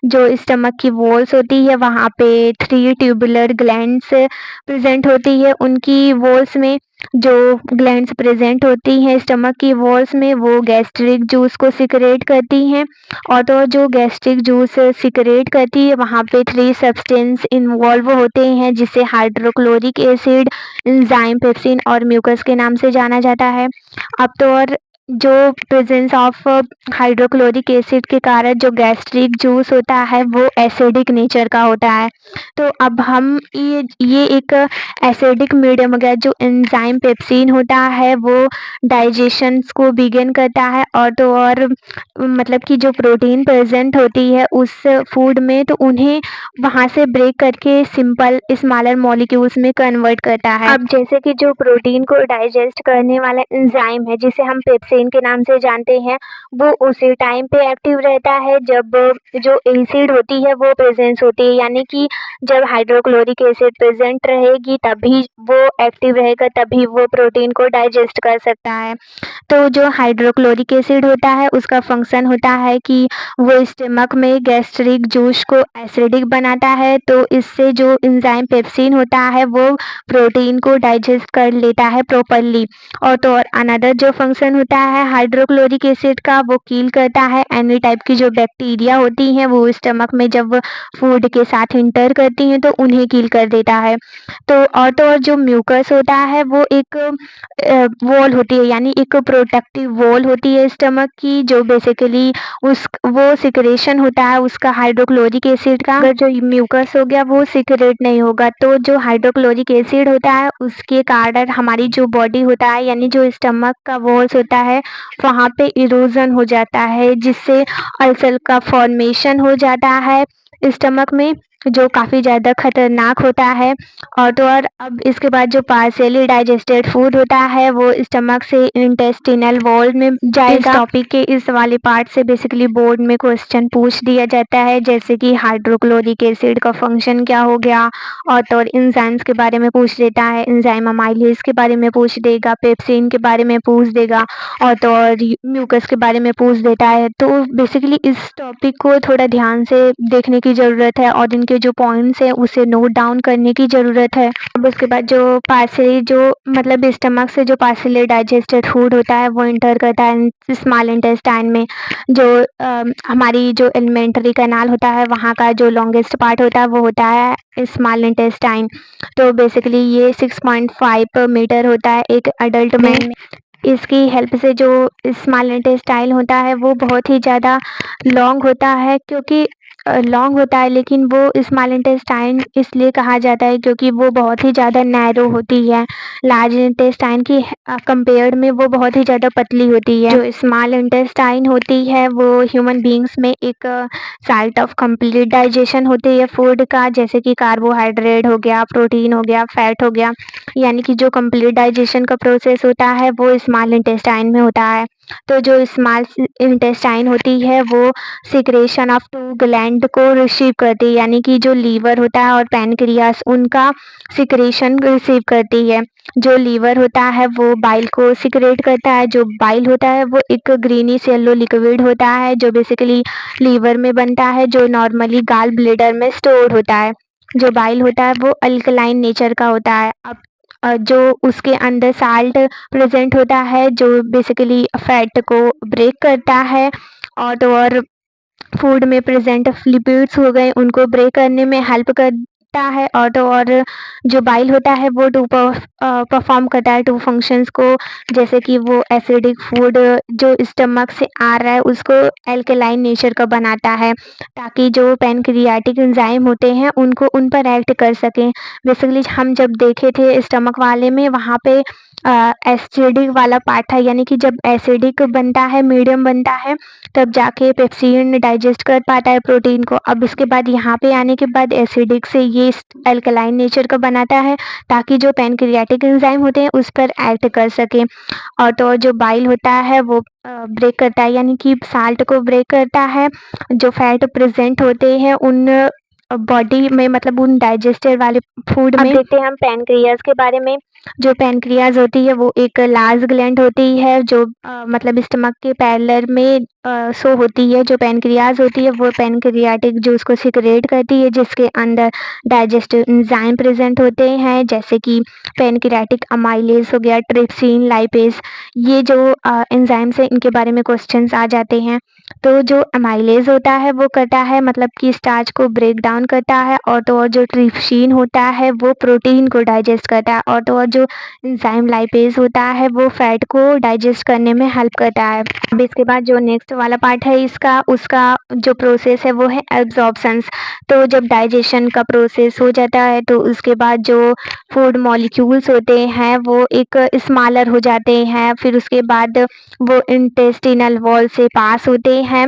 जो स्टमक की वॉल्स होती है वहाँ पे 3 ट्यूबुलर ग्लैंड्स प्रेजेंट होती है उनकी वॉल्स में। जो ग्लैंड्स प्रेजेंट होती हैं स्टमक की वॉल्स में, वो गैस्ट्रिक जूस को सिक्रेट करती हैं। और तो जो गैस्ट्रिक जूस सिक्रेट करती है वहाँ पे 3 सब्सटेंस इन्वॉल्व होते हैं, जिसे हाइड्रोक्लोरिक एसिड, एंजाइम, पेप्सिन और म्यूकस के नाम से जाना जाता है। अब तो और जो प्रेजेंस ऑफ हाइड्रोक्लोरिक एसिड के कारण जो गैस्ट्रिक जूस होता है वो एसिडिक नेचर का होता है। तो अब हम ये एक एसिडिक मीडियम हो गया। जो एंजाइम पेप्सिन होता है वो डाइजेशन को बिगिन करता है, और तो और मतलब कि जो प्रोटीन प्रेजेंट होती है उस फूड में, तो उन्हें वहाँ से ब्रेक करके सिंपल स्मॉलर मॉलिक्यूल्स में कन्वर्ट करता है। अब जैसे कि जो प्रोटीन को डाइजेस्ट करने वाला एंजाइम है, जिसे हम पेप्सिन के नाम से जानते हैं, वो उसी टाइम पे एक्टिव रहता है जब जो एसिड होती है वो प्रेजेंस होती है, यानी कि जब हाइड्रोक्लोरिक एसिड प्रेजेंट रहेगी तभी वो एक्टिव रहेगा, तभी वो प्रोटीन को डाइजेस्ट कर सकता है। तो जो हाइड्रोक्लोरिक एसिड होता है उसका फंक्शन होता है कि वो स्टमक में गैस्ट्रिक जूस को एसिडिक बनाता है, तो इससे जो एंजाइम पेप्सिन होता है वो प्रोटीन को डाइजेस्ट कर लेता है प्रॉपरली। और तो और अनदर जो फंक्शन होता है हाइड्रोक्लोरिक एसिड का, वो किल करता है एनी टाइप की जो बैक्टीरिया होती हैं, वो स्टमक में जब फूड के साथ इंटर करती हैं तो उन्हें किल कर देता है। तो और जो म्यूकस होता है वो एक वॉल होती है, यानी एक प्रोटेक्टिव वॉल होती है स्टमक की, जो बेसिकली उस वो सिक्रेशन होता है उसका हाइड्रोक्लोरिक एसिड का। अगर जो म्यूकस हो गया वो सिक्रेट नहीं होगा, तो जो हाइड्रोक्लोरिक एसिड होता है उसके कारण हमारी जो बॉडी होता है, यानी जो स्टमक का वॉल्स होता है, वहाँ पे इरोजन हो जाता है, जिससे अल्सर का फॉर्मेशन हो जाता है स्टमक में, जो काफ़ी ज़्यादा खतरनाक होता है। और तो और अब इसके बाद जो पार्शियली डाइजेस्टेड फूड होता है वो स्टमक से इंटेस्टिनल वॉल में जाएगा। इस टॉपिक के इस वाले पार्ट से बेसिकली बोर्ड में क्वेश्चन पूछ दिया जाता है, जैसे कि हाइड्रोक्लोरिक एसिड का फंक्शन क्या हो गया, और तो और एंजाइम्स के बारे में पूछ देता है, एंजाइम अमाइलेज के बारे में पूछ देगा, पेप्सिन के बारे में पूछ देगा, और तो और म्यूकस के बारे में पूछ देता है। तो बेसिकली इस टॉपिक को थोड़ा ध्यान से देखने की ज़रूरत है और इनके जो पॉइंट्स हैं उसे नोट डाउन करने की ज़रूरत है। अब उसके बाद जो पार्शियली जो मतलब स्टमक से जो पार्शियली डाइजेस्टेड फूड होता है वो इंटर करता है स्मॉल इंटेस्टाइन में। जो हमारी जो एलिमेंट्री कैनाल होता है वहाँ का जो लॉन्गेस्ट पार्ट होता है वो होता है स्मॉल इंटेस्टाइन। तो बेसिकली ये 6.5 मीटर होता है एक अडल्ट में। इसकी हेल्प से जो स्मॉल इंटेस्टाइन होता है वो बहुत ही ज़्यादा लॉन्ग होता है, क्योंकि लॉन्ग होता है, लेकिन वो स्मॉल इंटेस्टाइन इसलिए कहा जाता है क्योंकि वो बहुत ही ज़्यादा नैरो होती है। लार्ज इंटेस्टाइन की कंपेयर्ड में वो बहुत ही ज़्यादा पतली होती है। जो स्मॉल इंटेस्टाइन होती है वो ह्यूमन बींग्स में एक साइट ऑफ कंप्लीट डाइजेशन होती है फूड का, जैसे कि कार्बोहाइड्रेट हो गया, प्रोटीन हो गया, फैट हो गया, यानी कि जो कंप्लीट डाइजेशन का प्रोसेस होता है वो स्मॉल इंटेस्टाइन में होता है। तो जो स्मॉल इंटेस्टाइन होती है वो सिक्रेशन ऑफ 2 ग्लैंड को रिसीव करती है, यानी कि जो लीवर होता है और पैनक्रियास उनका सिक्रेशन रिसीव करती है। जो लीवर होता है वो बाइल को सिक्रेट करता है। जो बाइल होता है वो एक ग्रीनिश येलो लिक्विड होता है जो बेसिकली लीवर में बनता है, जो नॉर्मली गॉल ब्लैडर में स्टोर होता है। जो बाइल होता है वो अल्कलाइन नेचर का होता है। अब जो उसके अंदर साल्ट प्रेजेंट होता है जो बेसिकली फैट को ब्रेक करता है, और तो और फूड में प्रेजेंट लिपिड्स हो गए उनको ब्रेक करने में हेल्प करता है। और तो और जो बाइल होता है वो परफॉर्म करता है 2 फंक्शंस को, जैसे कि वो एसिडिक फूड जो स्टमक से आ रहा है उसको एल्कलाइन नेचर का बनाता है, ताकि जो पैनक्रियाटिक एंजाइम होते हैं उनको उन पर एक्ट कर सकें। बेसिकली हम जब देखे थे स्टमक वाले में, वहाँ पे एसिडिक वाला पार्ट था, यानी कि जब एसिडिक बनता है, मीडियम बनता है, तब जाके पेप्सिन डाइजेस्ट कर पाता है प्रोटीन को। अब इसके बाद यहाँ पे आने के बाद एसिडिक से ये अल्कलाइन नेचर का बनाता है, ताकि जो पैनक्रियाटिक एंजाइम होते हैं उस पर एक्ट कर सके। और तो और जो बाइल होता है वो ब्रेक करता है, यानी कि साल्ट को ब्रेक करता है। जो फैट प्रेजेंट होते हैं उन बॉडी में, मतलब उन डाइजेस्टेड वाले फूड में। अब देखते हैं हम पैनक्रियाज के बारे में। जो पैनक्रियाज होती है वो एक लार्ज ग्लैंड होती है जो मतलब स्टमक के पैरेलल में शो होती है, जो पैनक्रियाज़ होती है वो पैनक्रियाटिक जूस को सिक्रेट करती है, जिसके अंदर डाइजेस्टिव एंजाइम प्रेज़ेंट होते हैं, जैसे कि पैनक्रियाटिक अमाइलेज़ हो गया, ट्रिप्सिन, लाइपेज़। ये जो एंजाइम्स हैं इनके बारे में क्वेश्चंस आ जाते हैं। तो जो अमाइलेज़ होता है वो करता है मतलब कि स्टार्च को ब्रेक डाउन करता है, और तो और जो ट्रिप्सिन होता है वो प्रोटीन को डाइजेस्ट करता है, और तो और जो एंजाइम लाइपेज़ होता है वो फैट को डाइजेस्ट करने में हेल्प करता है। अब इसके बाद जो नेक्स्ट वाला पार्ट है इसका, उसका जो प्रोसेस है वो है एब्ज़ॉर्प्शंस। तो जब डाइजेशन का प्रोसेस हो जाता है तो उसके बाद जो फूड मॉलिक्यूल्स होते हैं वो एक स्मॉलर हो जाते हैं, फिर उसके बाद वो इंटेस्टिनल वॉल से पास होते हैं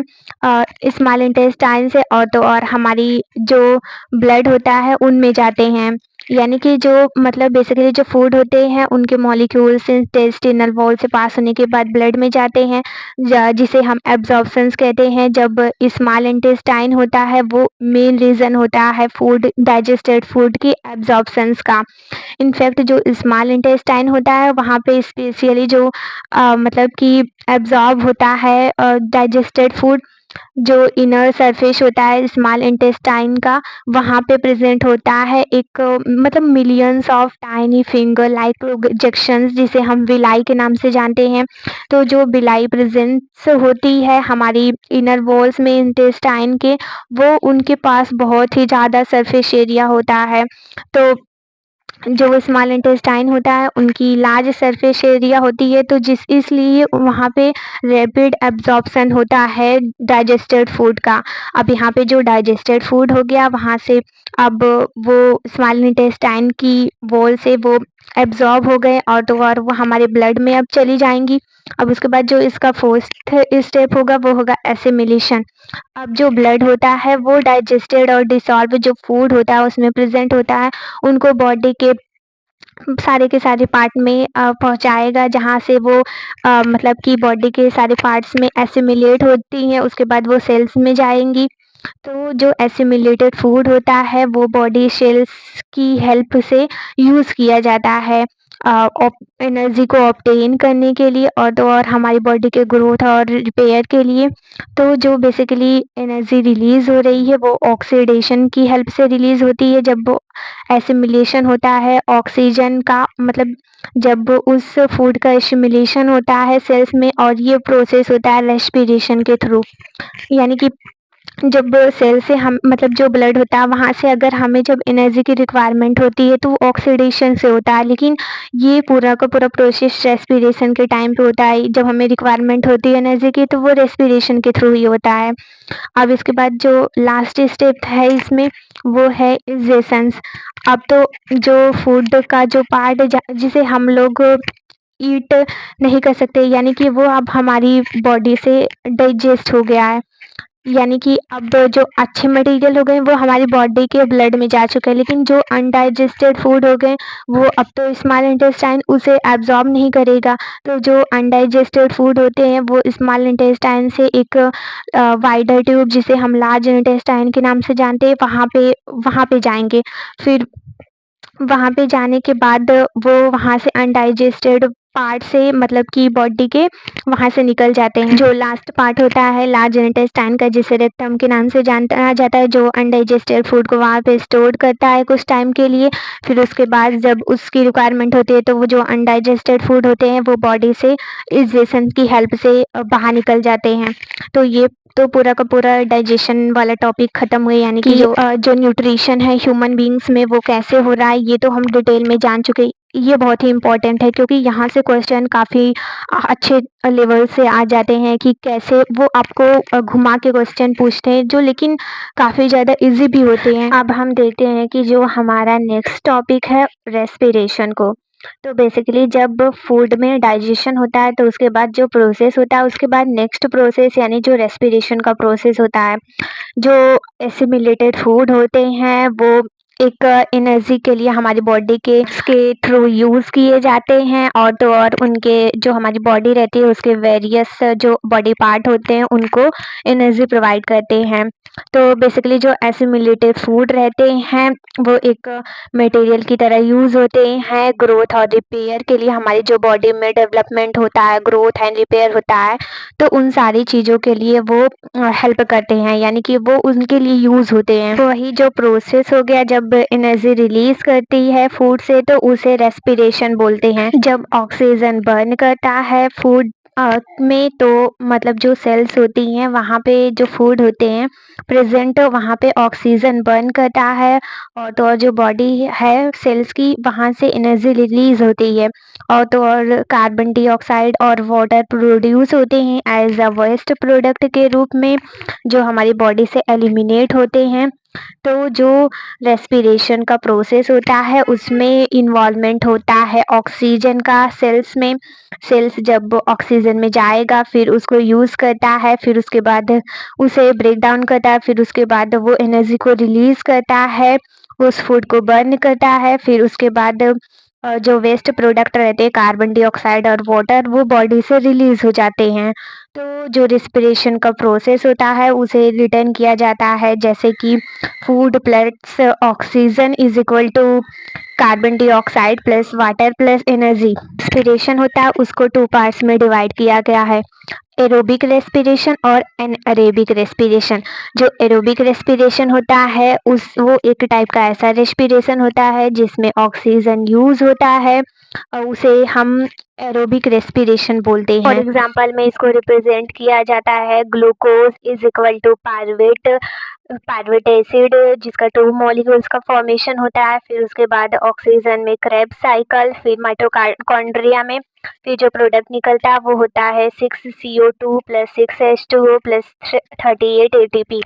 स्मॉल इंटेस्टाइन से, और तो और हमारी जो ब्लड होता है उनमें जाते हैं। यानी कि जो मतलब बेसिकली जो फूड होते हैं उनके मॉलिक्यूल्स इंटेस्टिनल वॉल से पास होने के बाद ब्लड में जाते हैं, जिसे हम एब्जॉर्प्शंस कहते हैं। जब स्मॉल इंटेस्टाइन होता है वो मेन रीज़न होता है फूड डाइजेस्टेड फूड की एब्जॉर्प्शंस का। इनफैक्ट जो स्मॉल इंटेस्टाइन होता है वहाँ पे स्पेशली जो मतलब कि एब्जॉर्ब होता है डाइजेस्टेड फूड, जो इनर सरफेस होता है स्मॉल इंटेस्टाइन का, वहाँ पे प्रेजेंट होता है एक मतलब millions of tiny finger like projections, जिसे हम विलाई के नाम से जानते हैं। तो जो विलाई प्रेजेंस होती है हमारी इनर वॉल्स में इंटेस्टाइन के, वो उनके पास बहुत ही ज़्यादा सरफेस एरिया होता है। तो जो स्मॉल इंटेस्टाइन होता है उनकी लार्ज सरफेस एरिया होती है, तो जिस इसलिए वहाँ पे रैपिड एब्जॉर्प्शन होता है डाइजेस्टेड फूड का। अब यहाँ पे जो डाइजेस्टेड फूड हो गया वहाँ से अब वो स्मॉल इंटेस्टाइन की वॉल से वो एब्जॉर्ब हो गए, और तो और वो हमारे ब्लड में अब चली जाएंगी। अब उसके बाद जो इसका फोर्थ स्टेप होगा वो होगा एसिमिलेशन। अब जो ब्लड होता है वो डाइजेस्टेड और डिसॉल्व जो फूड होता है उसमें प्रेजेंट होता है, उनको बॉडी के सारे के सारे पार्ट में पहुँचाएगा, जहाँ से वो मतलब कि बॉडी के सारे पार्ट्स में एसिमिलेट होती हैं, उसके बाद वो सेल्स में जाएँगी। तो जो एसिमिलेटेड फूड होता है वो बॉडी सेल्स की हेल्प से यूज़ किया जाता है एनर्जी को ऑब्टेन करने के लिए, और तो और हमारी बॉडी के ग्रोथ और रिपेयर के लिए। तो जो बेसिकली एनर्जी रिलीज़ हो रही है वो ऑक्सीडेशन की हेल्प से रिलीज़ होती है। जब वो एसिमिलेशन होता है ऑक्सीजन का मतलब जब उस फूड का एसिमिलेशन होता है सेल्स में, और ये प्रोसेस होता है रेस्पिरेशन के थ्रू। यानी कि जब सेल से हम मतलब जो ब्लड होता है वहाँ से अगर हमें जब एनर्जी की रिक्वायरमेंट होती है तो वो ऑक्सीडेशन से होता है, लेकिन ये पूरा का पूरा प्रोसेस रेस्पिरेशन के टाइम पे होता है। जब हमें रिक्वायरमेंट होती है एनर्जी की तो वो रेस्पिरेशन के थ्रू ही होता है। अब इसके बाद जो लास्ट स्टेप है इसमें वो है इजेशंस। अब तो जो फूड का जो पार्ट जिसे हम लोग ईट नहीं कर सकते, यानी कि वो अब हमारी बॉडी से डाइजेस्ट हो गया है। यानी कि अब जो अच्छे मटेरियल हो गए वो हमारी बॉडी के ब्लड में जा चुके हैं, लेकिन जो अनडाइजेस्टेड फूड हो गए वो अब तो स्मॉल इंटेस्टाइन उसे एब्जॉर्ब नहीं करेगा। तो जो अनडाइजेस्टेड फूड होते हैं वो स्मॉल इंटेस्टाइन से एक वाइडर ट्यूब, जिसे हम लार्ज इंटेस्टाइन के नाम से जानते हैं, वहाँ पे जाएंगे। फिर वहाँ पे जाने के बाद वो वहाँ से अनडाइजेस्टेड पार्ट से मतलब कि बॉडी के वहाँ से निकल जाते हैं। जो लास्ट पार्ट होता है लार्ज इंटेस्टाइन का, जिसे रेक्टम के नाम से जाना जाता है, जो अनडाइजेस्टेड फूड को वहाँ पे स्टोर करता है कुछ टाइम के लिए। फिर उसके बाद जब उसकी रिक्वायरमेंट होती है तो वो जो अनडाइजेस्टेड फूड होते हैं वो बॉडी से इजेशन की हेल्प से बाहर निकल जाते हैं। तो ये तो पूरा का पूरा डाइजेशन वाला टॉपिक खत्म हुआ, यानी कि जो न्यूट्रिशन है ह्यूमन बींग्स में वो कैसे हो रहा है ये तो हम डिटेल में जान चुके। ये बहुत ही इम्पोर्टेंट है क्योंकि यहाँ से क्वेश्चन काफ़ी अच्छे लेवल से आ जाते हैं कि कैसे वो आपको घुमा के क्वेश्चन पूछते हैं, जो लेकिन काफ़ी ज़्यादा इजी भी होते हैं। अब हम देखते हैं कि जो हमारा नेक्स्ट टॉपिक है रेस्पिरेशन को। तो बेसिकली जब फूड में डाइजेशन होता है तो उसके बाद जो प्रोसेस होता है उसके बाद नेक्स्ट प्रोसेस यानी जो रेस्पिरेशन का प्रोसेस होता है। जो एसिमिलेटेड फूड होते हैं वो एक एनर्जी के लिए हमारी बॉडी के थ्रू यूज़ किए जाते हैं, और तो और उनके जो हमारी बॉडी रहती है उसके वेरियस जो बॉडी पार्ट होते हैं उनको एनर्जी प्रोवाइड करते हैं। तो बेसिकली जो एसिमिलेटेड फूड रहते हैं वो एक मटेरियल की तरह यूज़ होते हैं ग्रोथ और रिपेयर के लिए। हमारी जो बॉडी में डेवलपमेंट होता है, ग्रोथ एंड रिपेयर होता है, तो उन सारी चीज़ों के लिए वो हेल्प करते हैं, यानी कि वो उनके लिए यूज़ होते हैं। तो वही जो प्रोसेस हो गया, जब एनर्जी रिलीज करती है फूड से तो उसे रेस्पिरेशन बोलते हैं। जब ऑक्सीजन बर्न करता है फूड में, तो मतलब जो सेल्स होती हैं वहाँ पे जो फूड होते हैं प्रेजेंट, वहाँ पे ऑक्सीजन बर्न करता है, और तो और जो बॉडी है सेल्स की वहाँ से एनर्जी रिलीज होती है, और तो और कार्बन डाइऑक्साइड और वाटर प्रोड्यूस होते हैं एज अ वेस्ट प्रोडक्ट के रूप में, जो हमारी बॉडी से एलिमिनेट होते हैं। तो जो रेस्पिरेशन का प्रोसेस होता है उसमें इन्वॉल्वमेंट होता है ऑक्सीजन का सेल्स में। सेल्स जब ऑक्सीजन में जाएगा फिर उसको यूज़ करता है, फिर उसके बाद उसे ब्रेक डाउन करता है, फिर उसके बाद वो एनर्जी को रिलीज़ करता है, उस फूड को बर्न करता है, फिर उसके बाद जो वेस्ट प्रोडक्ट रहते हैं कार्बन डाइऑक्साइड और वाटर वो बॉडी से रिलीज़ हो जाते हैं। तो जो रिस्पिरेशन का प्रोसेस होता है उसे रिटर्न किया जाता है, जैसे कि food plus oxygen is equal to carbon dioxide plus water plus energy. Respiration होता है उसको 2 पार्ट्स में डिवाइड किया गया है, एरोबिक रेस्पिरेशन और एनएरोबिक रेस्पिरेशन। जो एरोबिक रेस्पिरेशन होता है वो एक टाइप का ऐसा रेस्पिरेशन होता है जिसमें ऑक्सीजन यूज होता है, और उसे हम एरोबिक रेस्पिरेशन बोलते हैं। फॉर एग्जाम्पल में इसको रिप्रेजेंट किया जाता है glucose is equal to pyruvate acid, जिसका 2 मॉलिक्यूल्स का फॉर्मेशन होता है, फिर उसके बाद ऑक्सीजन में क्रेब्स साइकिल, फिर माइटोकॉन्ड्रिया में फिर जो प्रोडक्ट निकलता है वो होता है 6CO2 plus 6H2O plus 38 ATP।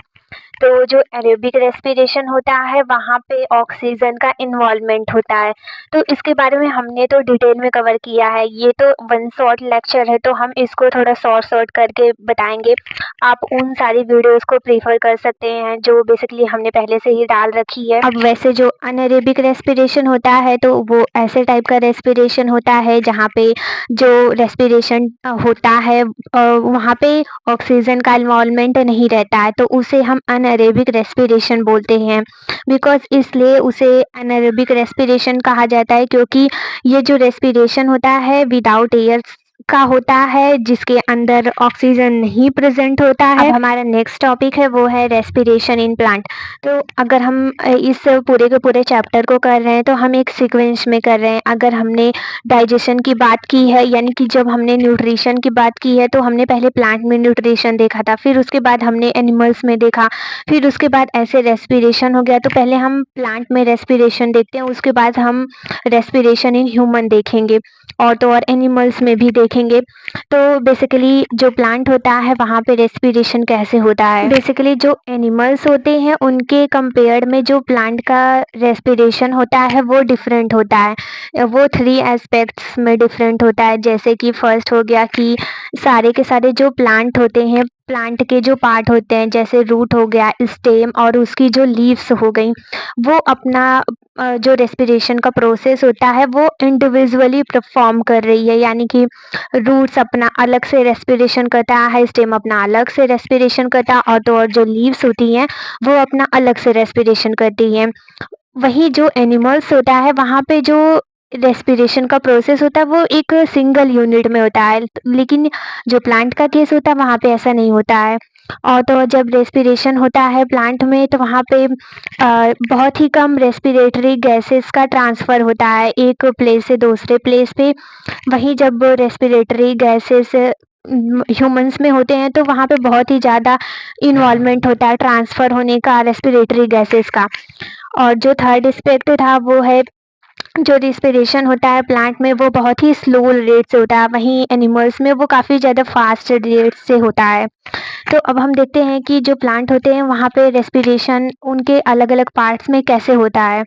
तो जो एरोबिक रेस्पिरेशन होता है वहाँ पे ऑक्सीजन का इन्वॉल्वमेंट होता है। तो इसके बारे में हमने तो डिटेल में कवर किया है, ये तो वन शॉर्ट लेक्चर है तो हम इसको थोड़ा शॉर्ट शॉर्ट करके बताएंगे। आप उन सारी वीडियोस को प्रीफर कर सकते हैं जो बेसिकली हमने पहले से ही डाल रखी है। अब वैसे जो अनएरोबिक रेस्पिरेशन होता है तो वो ऐसे टाइप का रेस्पिरेशन होता है जहाँ पे जो रेस्पिरेशन होता है वहाँ पे ऑक्सीजन का इन्वॉल्वमेंट नहीं रहता है, तो उसे हम अनएरोबिक रेस्पिरेशन बोलते हैं। बिकॉज इसलिए उसे अनएरोबिक रेस्पिरेशन कहा जाता है क्योंकि ये जो रेस्पिरेशन होता है विदाउट एयर का होता है, जिसके अंदर ऑक्सीजन नहीं प्रेजेंट होता है। अब हमारा नेक्स्ट टॉपिक है वो है रेस्पिरेशन इन प्लांट। तो अगर हम इस पूरे के पूरे चैप्टर को कर रहे हैं तो हम एक सीक्वेंस में कर रहे हैं। अगर हमने डाइजेशन की बात की है, यानी कि जब हमने न्यूट्रिशन की बात की है तो हमने पहले प्लांट में न्यूट्रिशन देखा था, फिर उसके बाद हमने एनिमल्स में देखा, फिर उसके बाद ऐसे रेस्पिरेशन हो गया। तो पहले हम प्लांट में रेस्पिरेशन देखते हैं, उसके बाद हम रेस्पिरेशन इन ह्यूमन देखेंगे, और तो और एनिमल्स में भी देखेंगे। तो बेसिकली जो प्लांट होता है वहाँ पे रेस्पिरेशन कैसे होता है। बेसिकली जो एनिमल्स होते हैं उनके कंपेयर में जो प्लांट का रेस्पिरेशन होता है वो डिफरेंट होता है। वो 3 एस्पेक्ट्स में डिफरेंट होता है, जैसे कि फर्स्ट हो गया कि सारे के सारे जो प्लांट होते हैं, प्लांट के जो पार्ट होते हैं जैसे रूट हो गया, स्टेम और उसकी जो लीव्स हो गई, वो अपना जो रेस्पिरेशन का प्रोसेस होता है वो इंडिविजुअली परफॉर्म कर रही है, यानी कि रूट्स अपना अलग से रेस्पिरेशन करता है, स्टेम अपना अलग से रेस्पिरेशन करता है, और तो और जो लीव्स होती हैं वो अपना अलग से रेस्पिरेशन करती हैं। वही जो एनिमल्स होता है वहाँ पे जो रेस्पिरेशन का प्रोसेस होता है वो एक सिंगल यूनिट में होता है, लेकिन जो प्लांट का केस होता है वहाँ पे ऐसा नहीं होता है। और तो जब रेस्पिरेशन होता है प्लांट में तो वहाँ पे बहुत ही कम रेस्पिरेटरी गैसेस का ट्रांसफ़र होता है एक प्लेस से दूसरे प्लेस पे। वहीं जब रेस्पिरेटरी गैसेस ह्यूमंस में होते हैं तो वहाँ पे बहुत ही ज़्यादा इन्वॉल्वमेंट होता है ट्रांसफ़र होने का रेस्पिरेटरी गैसेस का। और जो थर्ड एस्पेक्ट था वो है जो रिस्पिरेशन होता है प्लांट में वो बहुत ही स्लो रेट से होता है, वहीं एनिमल्स में वो काफ़ी ज़्यादा फास्ट रेट से होता है। तो अब हम देखते हैं कि जो प्लांट होते हैं वहाँ पे रेस्पिरेशन उनके अलग अलग पार्ट्स में कैसे होता है।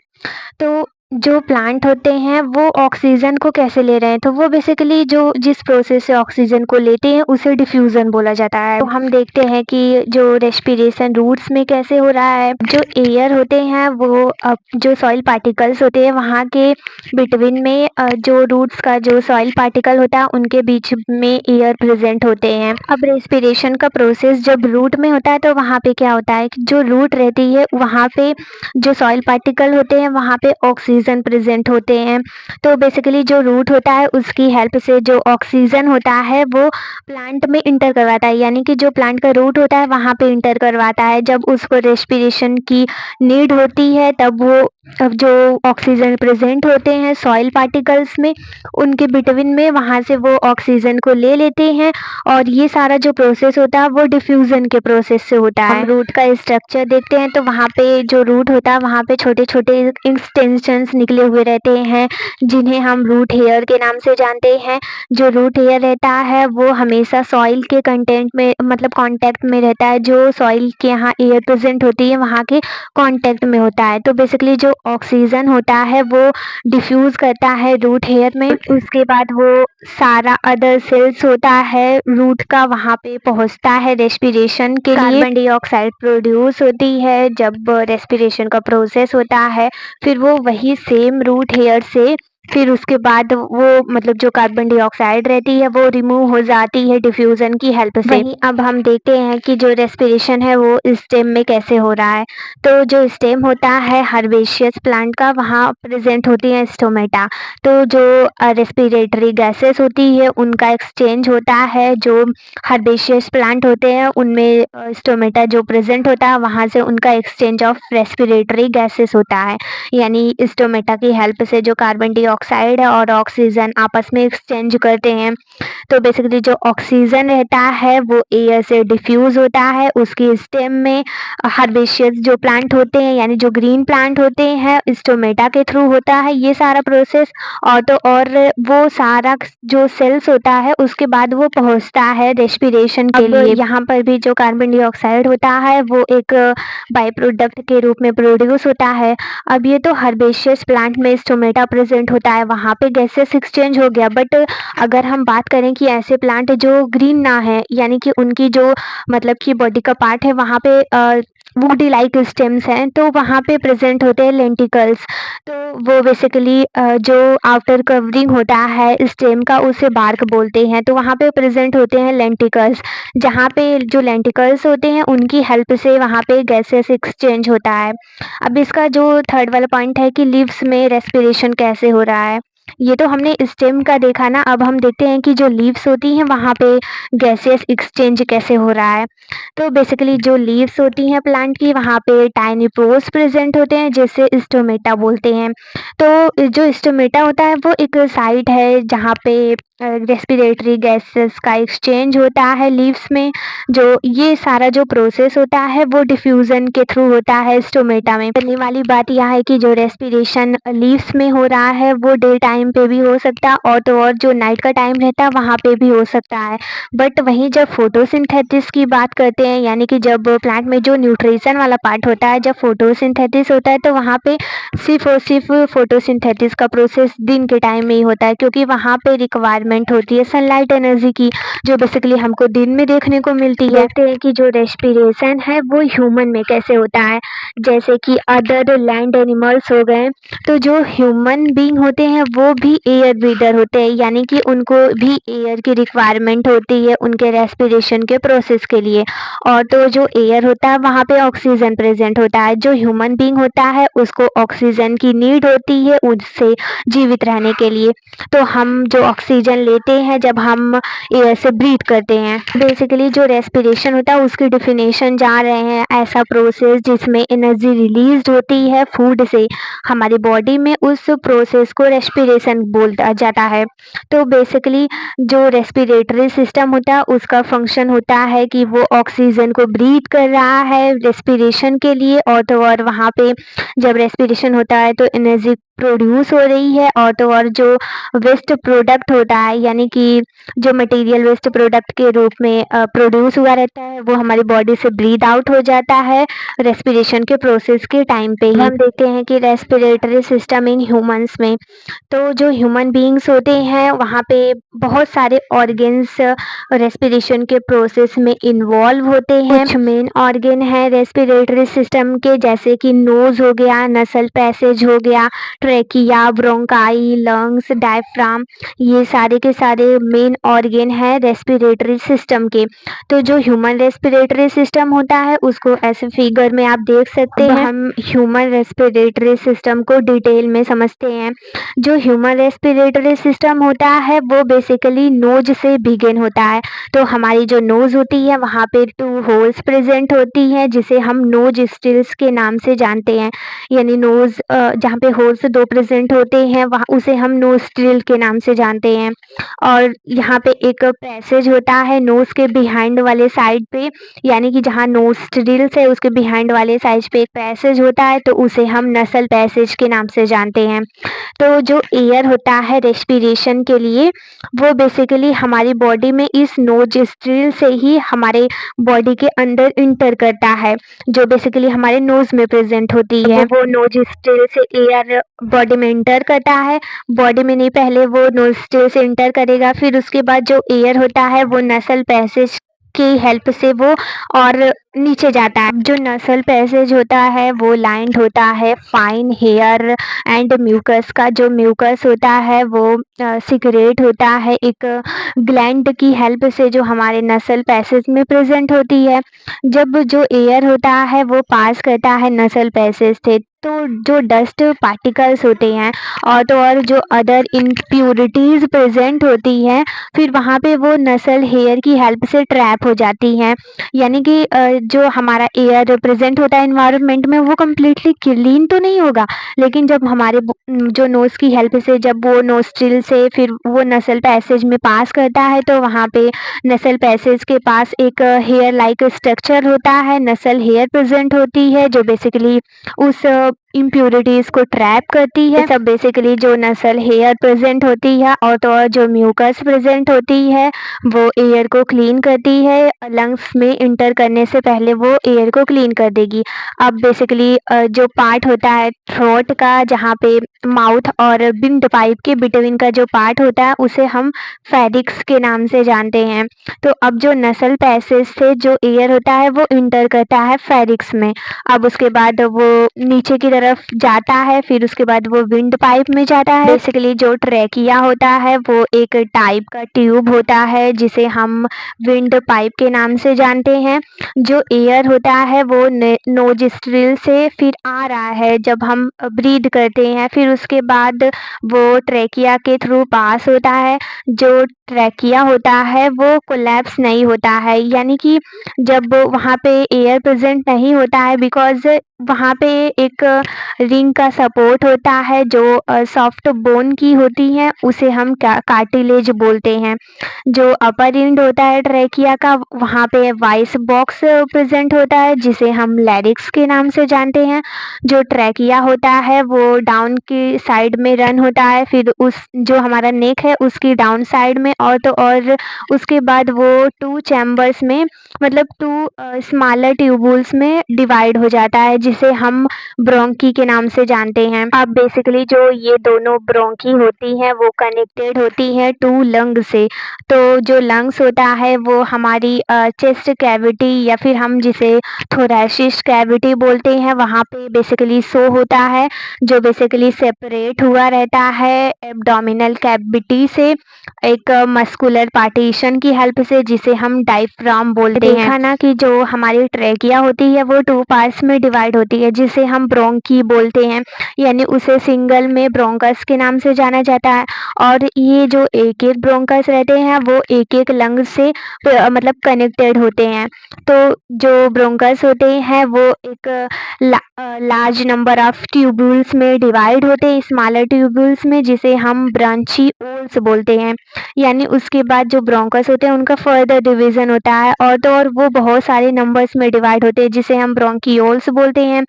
तो जो प्लांट होते हैं वो ऑक्सीजन को कैसे ले रहे हैं, तो वो बेसिकली जो जिस प्रोसेस से ऑक्सीजन को लेते हैं उसे डिफ्यूजन बोला जाता है। तो हम देखते हैं कि जो रेस्पिरेशन रूट्स में कैसे हो रहा है, जो एयर होते हैं वो जो सॉइल पार्टिकल्स होते हैं वहाँ के बिटवीन में जो रूट्स का जो सॉइल पार्टिकल होता है उनके बीच में एयर प्रेजेंट होते हैं। अब रेस्पिरेशन का प्रोसेस जब रूट में होता है तो वहाँ पे क्या होता है कि जो रूट रहती है वहाँ पे जो सॉइल पार्टिकल होते हैं वहाँ पे ऑक्सीजन प्रेजेंट होते हैं। तो बेसिकली जो रूट होता है उसकी हेल्प से जो ऑक्सीजन होता है वो प्लांट में इंटर करवाता है, यानी कि जो प्लांट का रूट होता है वहाँ पे इंटर करवाता है। जब उसको रेस्पिरेशन की नीड होती है तब वो अब जो ऑक्सीजन प्रेजेंट होते हैं सॉइल पार्टिकल्स में उनके बिटवीन में वहाँ से वो ऑक्सीजन को ले लेते हैं और ये सारा जो प्रोसेस होता है वो डिफ्यूजन के प्रोसेस से होता है। हम रूट का स्ट्रक्चर देखते हैं तो वहाँ पे जो रूट होता है वहाँ पे छोटे छोटे एक्सटेंशंस निकले हुए रहते हैं जिन्हें हम रूट हेयर के नाम से जानते हैं। जो रूट हेयर रहता है वो हमेशा सॉइल के कंटेंट में मतलब कांटेक्ट में रहता है, जो सॉइल के यहाँ एयर प्रेजेंट होती है वहाँ के कांटेक्ट में होता है। तो बेसिकली जो ऑक्सीजन होता है वो डिफ्यूज करता है रूट हेयर में, उसके बाद वो सारा अदर सेल्स होता है रूट का वहाँ पे पहुँचता है रेस्पिरेशन के लिए। कार्बन डाइऑक्साइड प्रोड्यूस होती है जब रेस्पिरेशन का प्रोसेस होता है, फिर वो वही सेम रूट हेयर से फिर उसके बाद वो मतलब जो कार्बन डाइऑक्साइड रहती है वो रिमूव हो जाती है डिफ्यूजन की हेल्प से। वहीं अब हम देखते हैं कि जो रेस्पिरेशन है वो स्टेम में कैसे हो रहा है। तो जो स्टेम होता है हर्बेशियस प्लांट का वहाँ प्रेजेंट होती है स्टोमेटा। तो जो रेस्पिरेटरी गैसेस होती है उनका एक्सचेंज होता है। जो हर्बेशियस प्लांट होते हैं उनमें स्टोमेटा जो प्रेजेंट होता है वहाँ से उनका एक्सचेंज ऑफ रेस्पिरेटरी गैसेस होता है, यानी स्टोमेटा की हेल्प से जो कार्बन डाइऑक्साइड और ऑक्सीजन आपस में एक्सचेंज करते हैं। तो बेसिकली जो ऑक्सीजन रहता है वो एयर से डिफ्यूज होता है उसकी स्टेम में। हर्बेशियस जो प्लांट होते हैं यानी जो ग्रीन प्लांट होते हैं स्टोमेटा के थ्रू होता है ये सारा प्रोसेस। और तो और वो सारा जो सेल्स होता है उसके बाद वो पहुंचता है रेस्पिरेशन के लिए। यहाँ पर भी जो कार्बन डाइऑक्साइड होता है वो एक बाई प्रोडक्ट के रूप में प्रोड्यूस होता है। अब ये तो हर्बेशियस प्लांट में स्टोमेटा प्रेजेंट होता है वहाँ पे गैसेस एक्सचेंज हो गया, बट अगर हम बात करें कि ऐसे प्लांट जो ग्रीन ना है यानी कि उनकी जो मतलब कि बॉडी का पार्ट है वहाँ पे वुडी लाइक स्टेम्स हैं तो वहाँ पे प्रेजेंट होते हैं लेंटिकल्स। तो वो बेसिकली जो आउटर कवरिंग होता है स्टेम का उसे बार्क बोलते हैं, तो वहाँ पे प्रेजेंट होते हैं लेंटिकल्स, जहाँ पे जो लेंटिकल्स होते हैं उनकी हेल्प से वहाँ पे गैसेस एक्सचेंज होता है। अब इसका जो थर्ड वाला पॉइंट है कि लीव्स में रेस्पिरेशन कैसे हो रहा है, ये तो हमने स्टेम का देखा ना। अब हम देखते हैं कि जो लीव्स होती हैं वहाँ पे गैसेस एक्सचेंज कैसे हो रहा है। तो बेसिकली जो लीव्स होती हैं प्लांट की वहाँ पे टाइनी पोर्स प्रेजेंट होते हैं जिसे स्टोमेटा बोलते हैं। तो जो स्टोमेटा होता है वो एक साइट है जहाँ पे रेस्पिरेटरी गैसेस का एक्सचेंज होता है लीव्स में। जो ये सारा जो प्रोसेस होता है वो डिफ्यूजन के थ्रू होता है स्टोमेटा में। करने वाली बात यह है कि जो रेस्पिरेशन लीव्स में हो रहा है वो डे टाइम पे भी हो सकता है और तो और जो नाइट का टाइम रहता है वहाँ पे भी हो सकता है। बट वहीं जब फोटोसिंथेसिस की बात करते हैं यानी कि जब प्लांट में जो न्यूट्रिशन वाला पार्ट होता है जब फोटोसिंथेसिस होता है तो वहाँ पे सिर्फ और सिर्फ फोटोसिंथेसिस का प्रोसेस दिन के टाइम में ही होता है, क्योंकि वहाँ पे रिक्वायरमेंट होती है सनलाइट एनर्जी की जो बेसिकली हमको दिन में देखने को मिलती है। देखते हैं कि जो रेस्पिरेशन है वो ह्यूमन में कैसे होता है। जैसे कि अदर लैंड एनिमल्स हो गए, तो जो ह्यूमन बीइंग होते हैं वो भी एयर ब्रीदर होते हैं, यानी कि उनको भी एयर की रिक्वायरमेंट होती है उनके रेस्पिरेशन के प्रोसेस के लिए। और तो जो एयर होता है वहाँ पे ऑक्सीजन प्रेजेंट होता है। जो ह्यूमन बीइंग होता है उसको ऑक्सीजन की नीड होती है उससे जीवित रहने के लिए। तो हम जो ऑक्सीजन लेते हैं जब हम एयर से ब्रीथ करते हैं। बेसिकली जो रेस्पिरेशन होता है उसकी डिफिनेशन जान रहे हैं, ऐसा प्रोसेस जिसमें एनर्जी रिलीज होती है फूड से हमारी बॉडी में, उस प्रोसेस को रेस्पिरेशन बोला जाता है। तो बेसिकली जो रेस्पिरेटरी सिस्टम होता है उसका फंक्शन होता है कि वो ऑक्सीजन को ब्रीथ कर रहा है रेस्पिरेशन के लिए, और तो और वहाँ पे जब रेस्पिरेशन होता है तो एनर्जी प्रोड्यूस हो रही है, और तो और जो वेस्ट प्रोडक्ट होता है, यानी कि जो मटेरियल वेस्ट प्रोडक्ट के रूप में प्रोड्यूस हुआ रहता है, वो हमारी बॉडी से ब्रीद आउट हो जाता है रेस्पिरेशन के प्रोसेस के टाइम पे ही। हम देखते हैं कि रेस्पिरेटरी सिस्टम इन ह्यूमंस में, तो जो ह्यूमन बीइंग्स होते हैं वहाँ पे बहुत सारे ऑर्गन्स रेस्पिरेशन के प्रोसेस में इन्वॉल्व होते हैं। कुछ मेन ऑर्गन है रेस्पिरेटरी सिस्टम के, जैसे कि नोज हो गया, नसल पैसेज हो गया, ट्रेकिया, ब्रोंकाई, लंग्स, डायफ्राम, ये सारे के सारे मेन ऑर्गन है रेस्पिरेटरी सिस्टम के। तो जो ह्यूमन रेस्पिरेटरी सिस्टम होता है उसको ऐसे फिगर में आप देख सकते हैं। हम ह्यूमन रेस्पिरेटरी सिस्टम को डिटेल में समझते हैं। जो ह्यूमन रेस्पिरेटरी सिस्टम होता है वो बेसिकली नोज से बिगिन होता है। तो हमारी जो नोज होती है वहाँ पे 2 होल्स प्रेजेंट होती हैं, जिसे हम नोज स्टिल्स के नाम से जानते हैं। यानी नोज जहाँ पे होल्स 2 प्रेजेंट होते हैं वहाँ उसे हम नोस्ट्रिल के नाम से जानते हैं। और यहाँ पे एक पैसेज होता है नोज के बिहाइंड वाले साइड पे, यानी कि जहाँ नोस्ट्रिल्स है उसके बिहाइंड वाले साइड पे एक पैसेज होता है, तो उसे हम नसल पैसेज के नाम से जानते हैं। तो जो एयर होता है रेस्पिरेशन के लिए, वो बेसिकली हमारी बॉडी में इस नोस्ट्रिल से ही हमारे बॉडी के अंदर इंटर करता है, जो बेसिकली हमारे नोज में प्रेजेंट होती है। वो नोस्ट्रिल से एयर बॉडी में इंटर करता है, बॉडी में नहीं, पहले वो नोस्ट्रिल से इंटर करेगा, फिर उसके बाद जो एयर होता है वो नसल पैसेज की हेल्प से वो और नीचे जाता है। जो नसल पैसेज होता है वो लाइंड होता है फाइन हेयर एंड म्यूकस का। जो म्यूकस होता है वो सिक्रेट होता है एक ग्लैंड की हेल्प से, जो हमारे नसल पैसेज में प्रेजेंट होती है। जब जो एयर होता है वो पास करता है नसल पैसेज से, तो जो डस्ट पार्टिकल्स होते हैं और तो और जो अदर इम्प्यूरिटीज प्रेजेंट होती हैं, फिर वहाँ पे वो नसल हेयर की हेल्प से ट्रैप हो जाती हैं। यानी कि जो हमारा एयर प्रेजेंट होता है इन्वायरमेंट में वो कम्प्लीटली क्लीन तो नहीं होगा, लेकिन जब हमारे जो नोज की हेल्प से जब वो नोस्ट्रिल से फिर वो नसल पैसेज में पास करता है, तो वहाँ पे नसल पैसेज के पास एक हेयर लाइक स्ट्रक्चर होता है, नसल हेयर प्रेजेंट होती है, जो बेसिकली उस इम्प्यूरिटीज को ट्रैप करती है। सब बेसिकली जो नसल हेयर प्रेजेंट होती है और तो और जो म्यूकस प्रेजेंट होती है वो एयर को क्लीन करती है। लंग्स में इंटर करने से पहले वो एयर को क्लीन कर देगी। अब बेसिकली जो पार्ट होता है थ्रोट का, जहाँ पे माउथ और विंड पाइप के बिटवीन का जो पार्ट होता है उसे हम फेरिक्स के नाम से जानते हैं। तो अब जो नसल पैसेज से जो एयर होता है वो इंटर करता है फेरिक्स में। अब उसके बाद वो नीचे की तरफ जाता है, फिर उसके बाद वो विंड पाइप में जाता है। बेसिकली जो ट्रैकिया होता है वो एक टाइप का ट्यूब होता है जिसे हम विंड पाइप के नाम से जानते हैं। जो एयर होता है वो नोस्ट्रिल से फिर आ रहा है जब हम ब्रीद करते हैं, फिर उसके बाद वो ट्रैकिया के थ्रू पास होता है। जो ट्रैकिया होता है वो कोलैप्स नहीं होता है, यानी कि जब वहाँ पे एयर प्रेजेंट नहीं होता है, बिकॉज वहाँ पे एक रिंग का सपोर्ट होता है जो सॉफ्ट बोन की होती है, उसे हम कार्टिलेज बोलते हैं। जो अपर एंड होता है ट्रैकिया का, वहाँ पे वॉइस बॉक्स प्रेजेंट होता है जिसे हम लैरिक्स के नाम से जानते हैं। जो ट्रैकिया होता है वो डाउन की साइड में रन होता है, फिर उस जो हमारा नेक है उसकी डाउन साइड में, और तो और उसके बाद वो 2 चैम्बर्स में, मतलब 2 स्मॉलर ट्यूबुल्स में डिवाइड हो जाता है, जिसे हम ब्रोंकी के नाम से जानते हैं। अब बेसिकली जो ये दोनों ब्रोंकी होती हैं वो कनेक्टेड होती हैं 2 लंग से। तो जो लंग्स होता है वो हमारी चेस्ट कैविटी या फिर हम जिसे थोरैसिस कैविटी बोलते हैं वहाँ पे बेसिकली शो होता है, जो बेसिकली सेपरेट हुआ रहता है एब्डोमिनल कैविटी से एक मस्कुलर पार्टीशन की हेल्प से, जिसे हम डायफ्राम बोलते हैं। देखा ना कि जो हमारी ट्रैकिया होती है वो 2 पार्ट्स में डिवाइड होती है जिसे हम ब्रोंकी बोलते हैं, यानी उसे सिंगल में ब्रोंकस के नाम से जाना जाता है। और ये जो एक एक ब्रोंकस रहते हैं वो एक एक लंग से मतलब कनेक्टेड होते हैं। तो जो ब्रोंकस होते हैं वो एक लार्ज नंबर ऑफ ट्यूब्यूल्स में डिवाइड होते हैं, स्मॉलर ट्यूब्यूल्स में, जिसे हम ब्रांचिओल्स बोलते हैं। यानी उसके बाद जो ब्रोंकस होते हैं उनका फर्दर डिवीजन होता है, और तो और वो बहुत सारे नंबर्स में डिवाइड होते हैं जिसे हम ब्रोंकियोल्स बोलते हैं।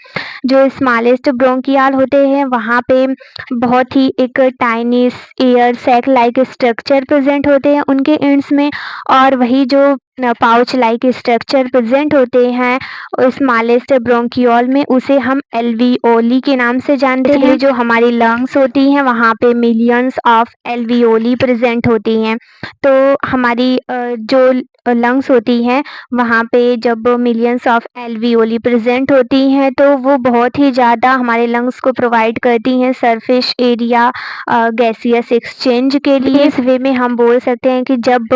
जो स्मॉलेस्ट ब्रोंकियाल होते हैं वहाँ पे बहुत ही एक tiny air sac like structure present होते हैं उनके एंड्स में, और वही जो पाउच लाइक स्ट्रक्चर प्रेजेंट होते हैं स्मॉलेस्ट ब्रोंकियोल में, उसे हम एल्वियोली के नाम से जानते हैं। जो हमारी लंग्स होती हैं वहाँ पे मिलियंस ऑफ एल्वियोली प्रेजेंट होती हैं। तो हमारी जो लंग्स होती हैं वहाँ पे जब मिलियंस ऑफ एल्वियोली प्रेजेंट होती हैं तो वो बहुत ही ज़्यादा हमारे लंग्स को प्रोवाइड करती हैं सरफेस एरिया गैसियस एक्सचेंज के लिए। इस वे में हम बोल सकते हैं कि जब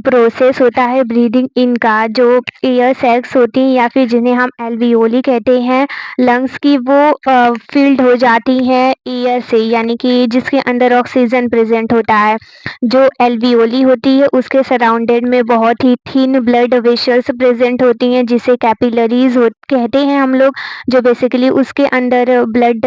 प्रोसेस होता है ब्रीदिंग इन का, जो एयर सैक्स होती हैं या फिर जिन्हें हम एल्वियोली कहते हैं लंग्स की, वो फिल्ड हो जाती हैं एयर से, यानी कि जिसके अंदर ऑक्सीजन प्रेजेंट होता है। जो एल्वियोली होती है उसके सराउंडेड में बहुत ही थिन ब्लड वेसल्स प्रेजेंट होती हैं जिसे कैपिलरीज कहते हैं हम लोग, जो बेसिकली उसके अंदर ब्लड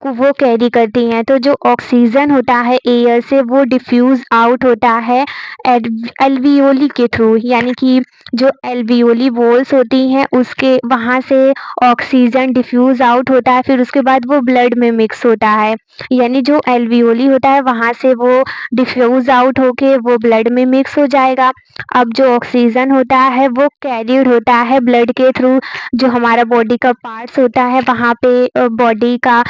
को वो कैरी करती हैं। तो जो ऑक्सीजन होता है एयर से वो डिफ्यूज आउट होता है एल्वियोली के थ्रू, यानी कि जो एल्वियोली वॉल्स होती हैं उसके वहाँ से ऑक्सीजन डिफ्यूज आउट होता है, फिर उसके बाद वो ब्लड में मिक्स होता है। यानी जो एल्वियोली होता है वहाँ से वो डिफ्यूज आउट होके वो ब्लड में मिक्स हो जाएगा। अब जो ऑक्सीजन होता है वो कैरीड होता है ब्लड के थ्रू, जो हमारा बॉडी का पार्ट्स होता है वहाँ पे बॉडी का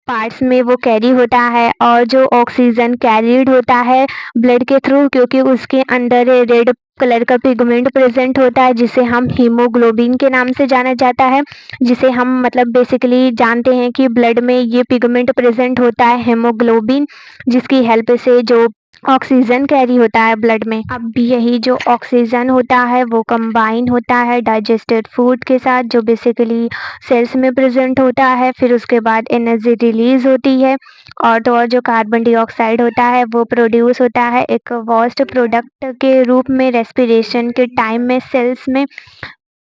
पार्ट्स में वो कैरी होता है, और जो ऑक्सीजन कैरीड होता है ब्लड के थ्रू क्योंकि उसके अंदर रेड कलर का पिगमेंट प्रेजेंट होता है जिसे हम हीमोग्लोबिन के नाम से जाना जाता है, जिसे हम मतलब बेसिकली जानते हैं कि ब्लड में ये पिगमेंट प्रेजेंट होता है हीमोग्लोबिन, जिसकी हेल्प से जो ऑक्सीजन कैरी होता है ब्लड में। अब यही जो ऑक्सीजन होता है वो कंबाइन होता है डाइजेस्टेड फूड के साथ, जो बेसिकली सेल्स में प्रेजेंट होता है। फिर उसके बाद एनर्जी रिलीज होती है, और तो और जो कार्बन डाइऑक्साइड होता है वो प्रोड्यूस होता है एक वेस्ट प्रोडक्ट के रूप में रेस्पिरेशन के टाइम में सेल्स में।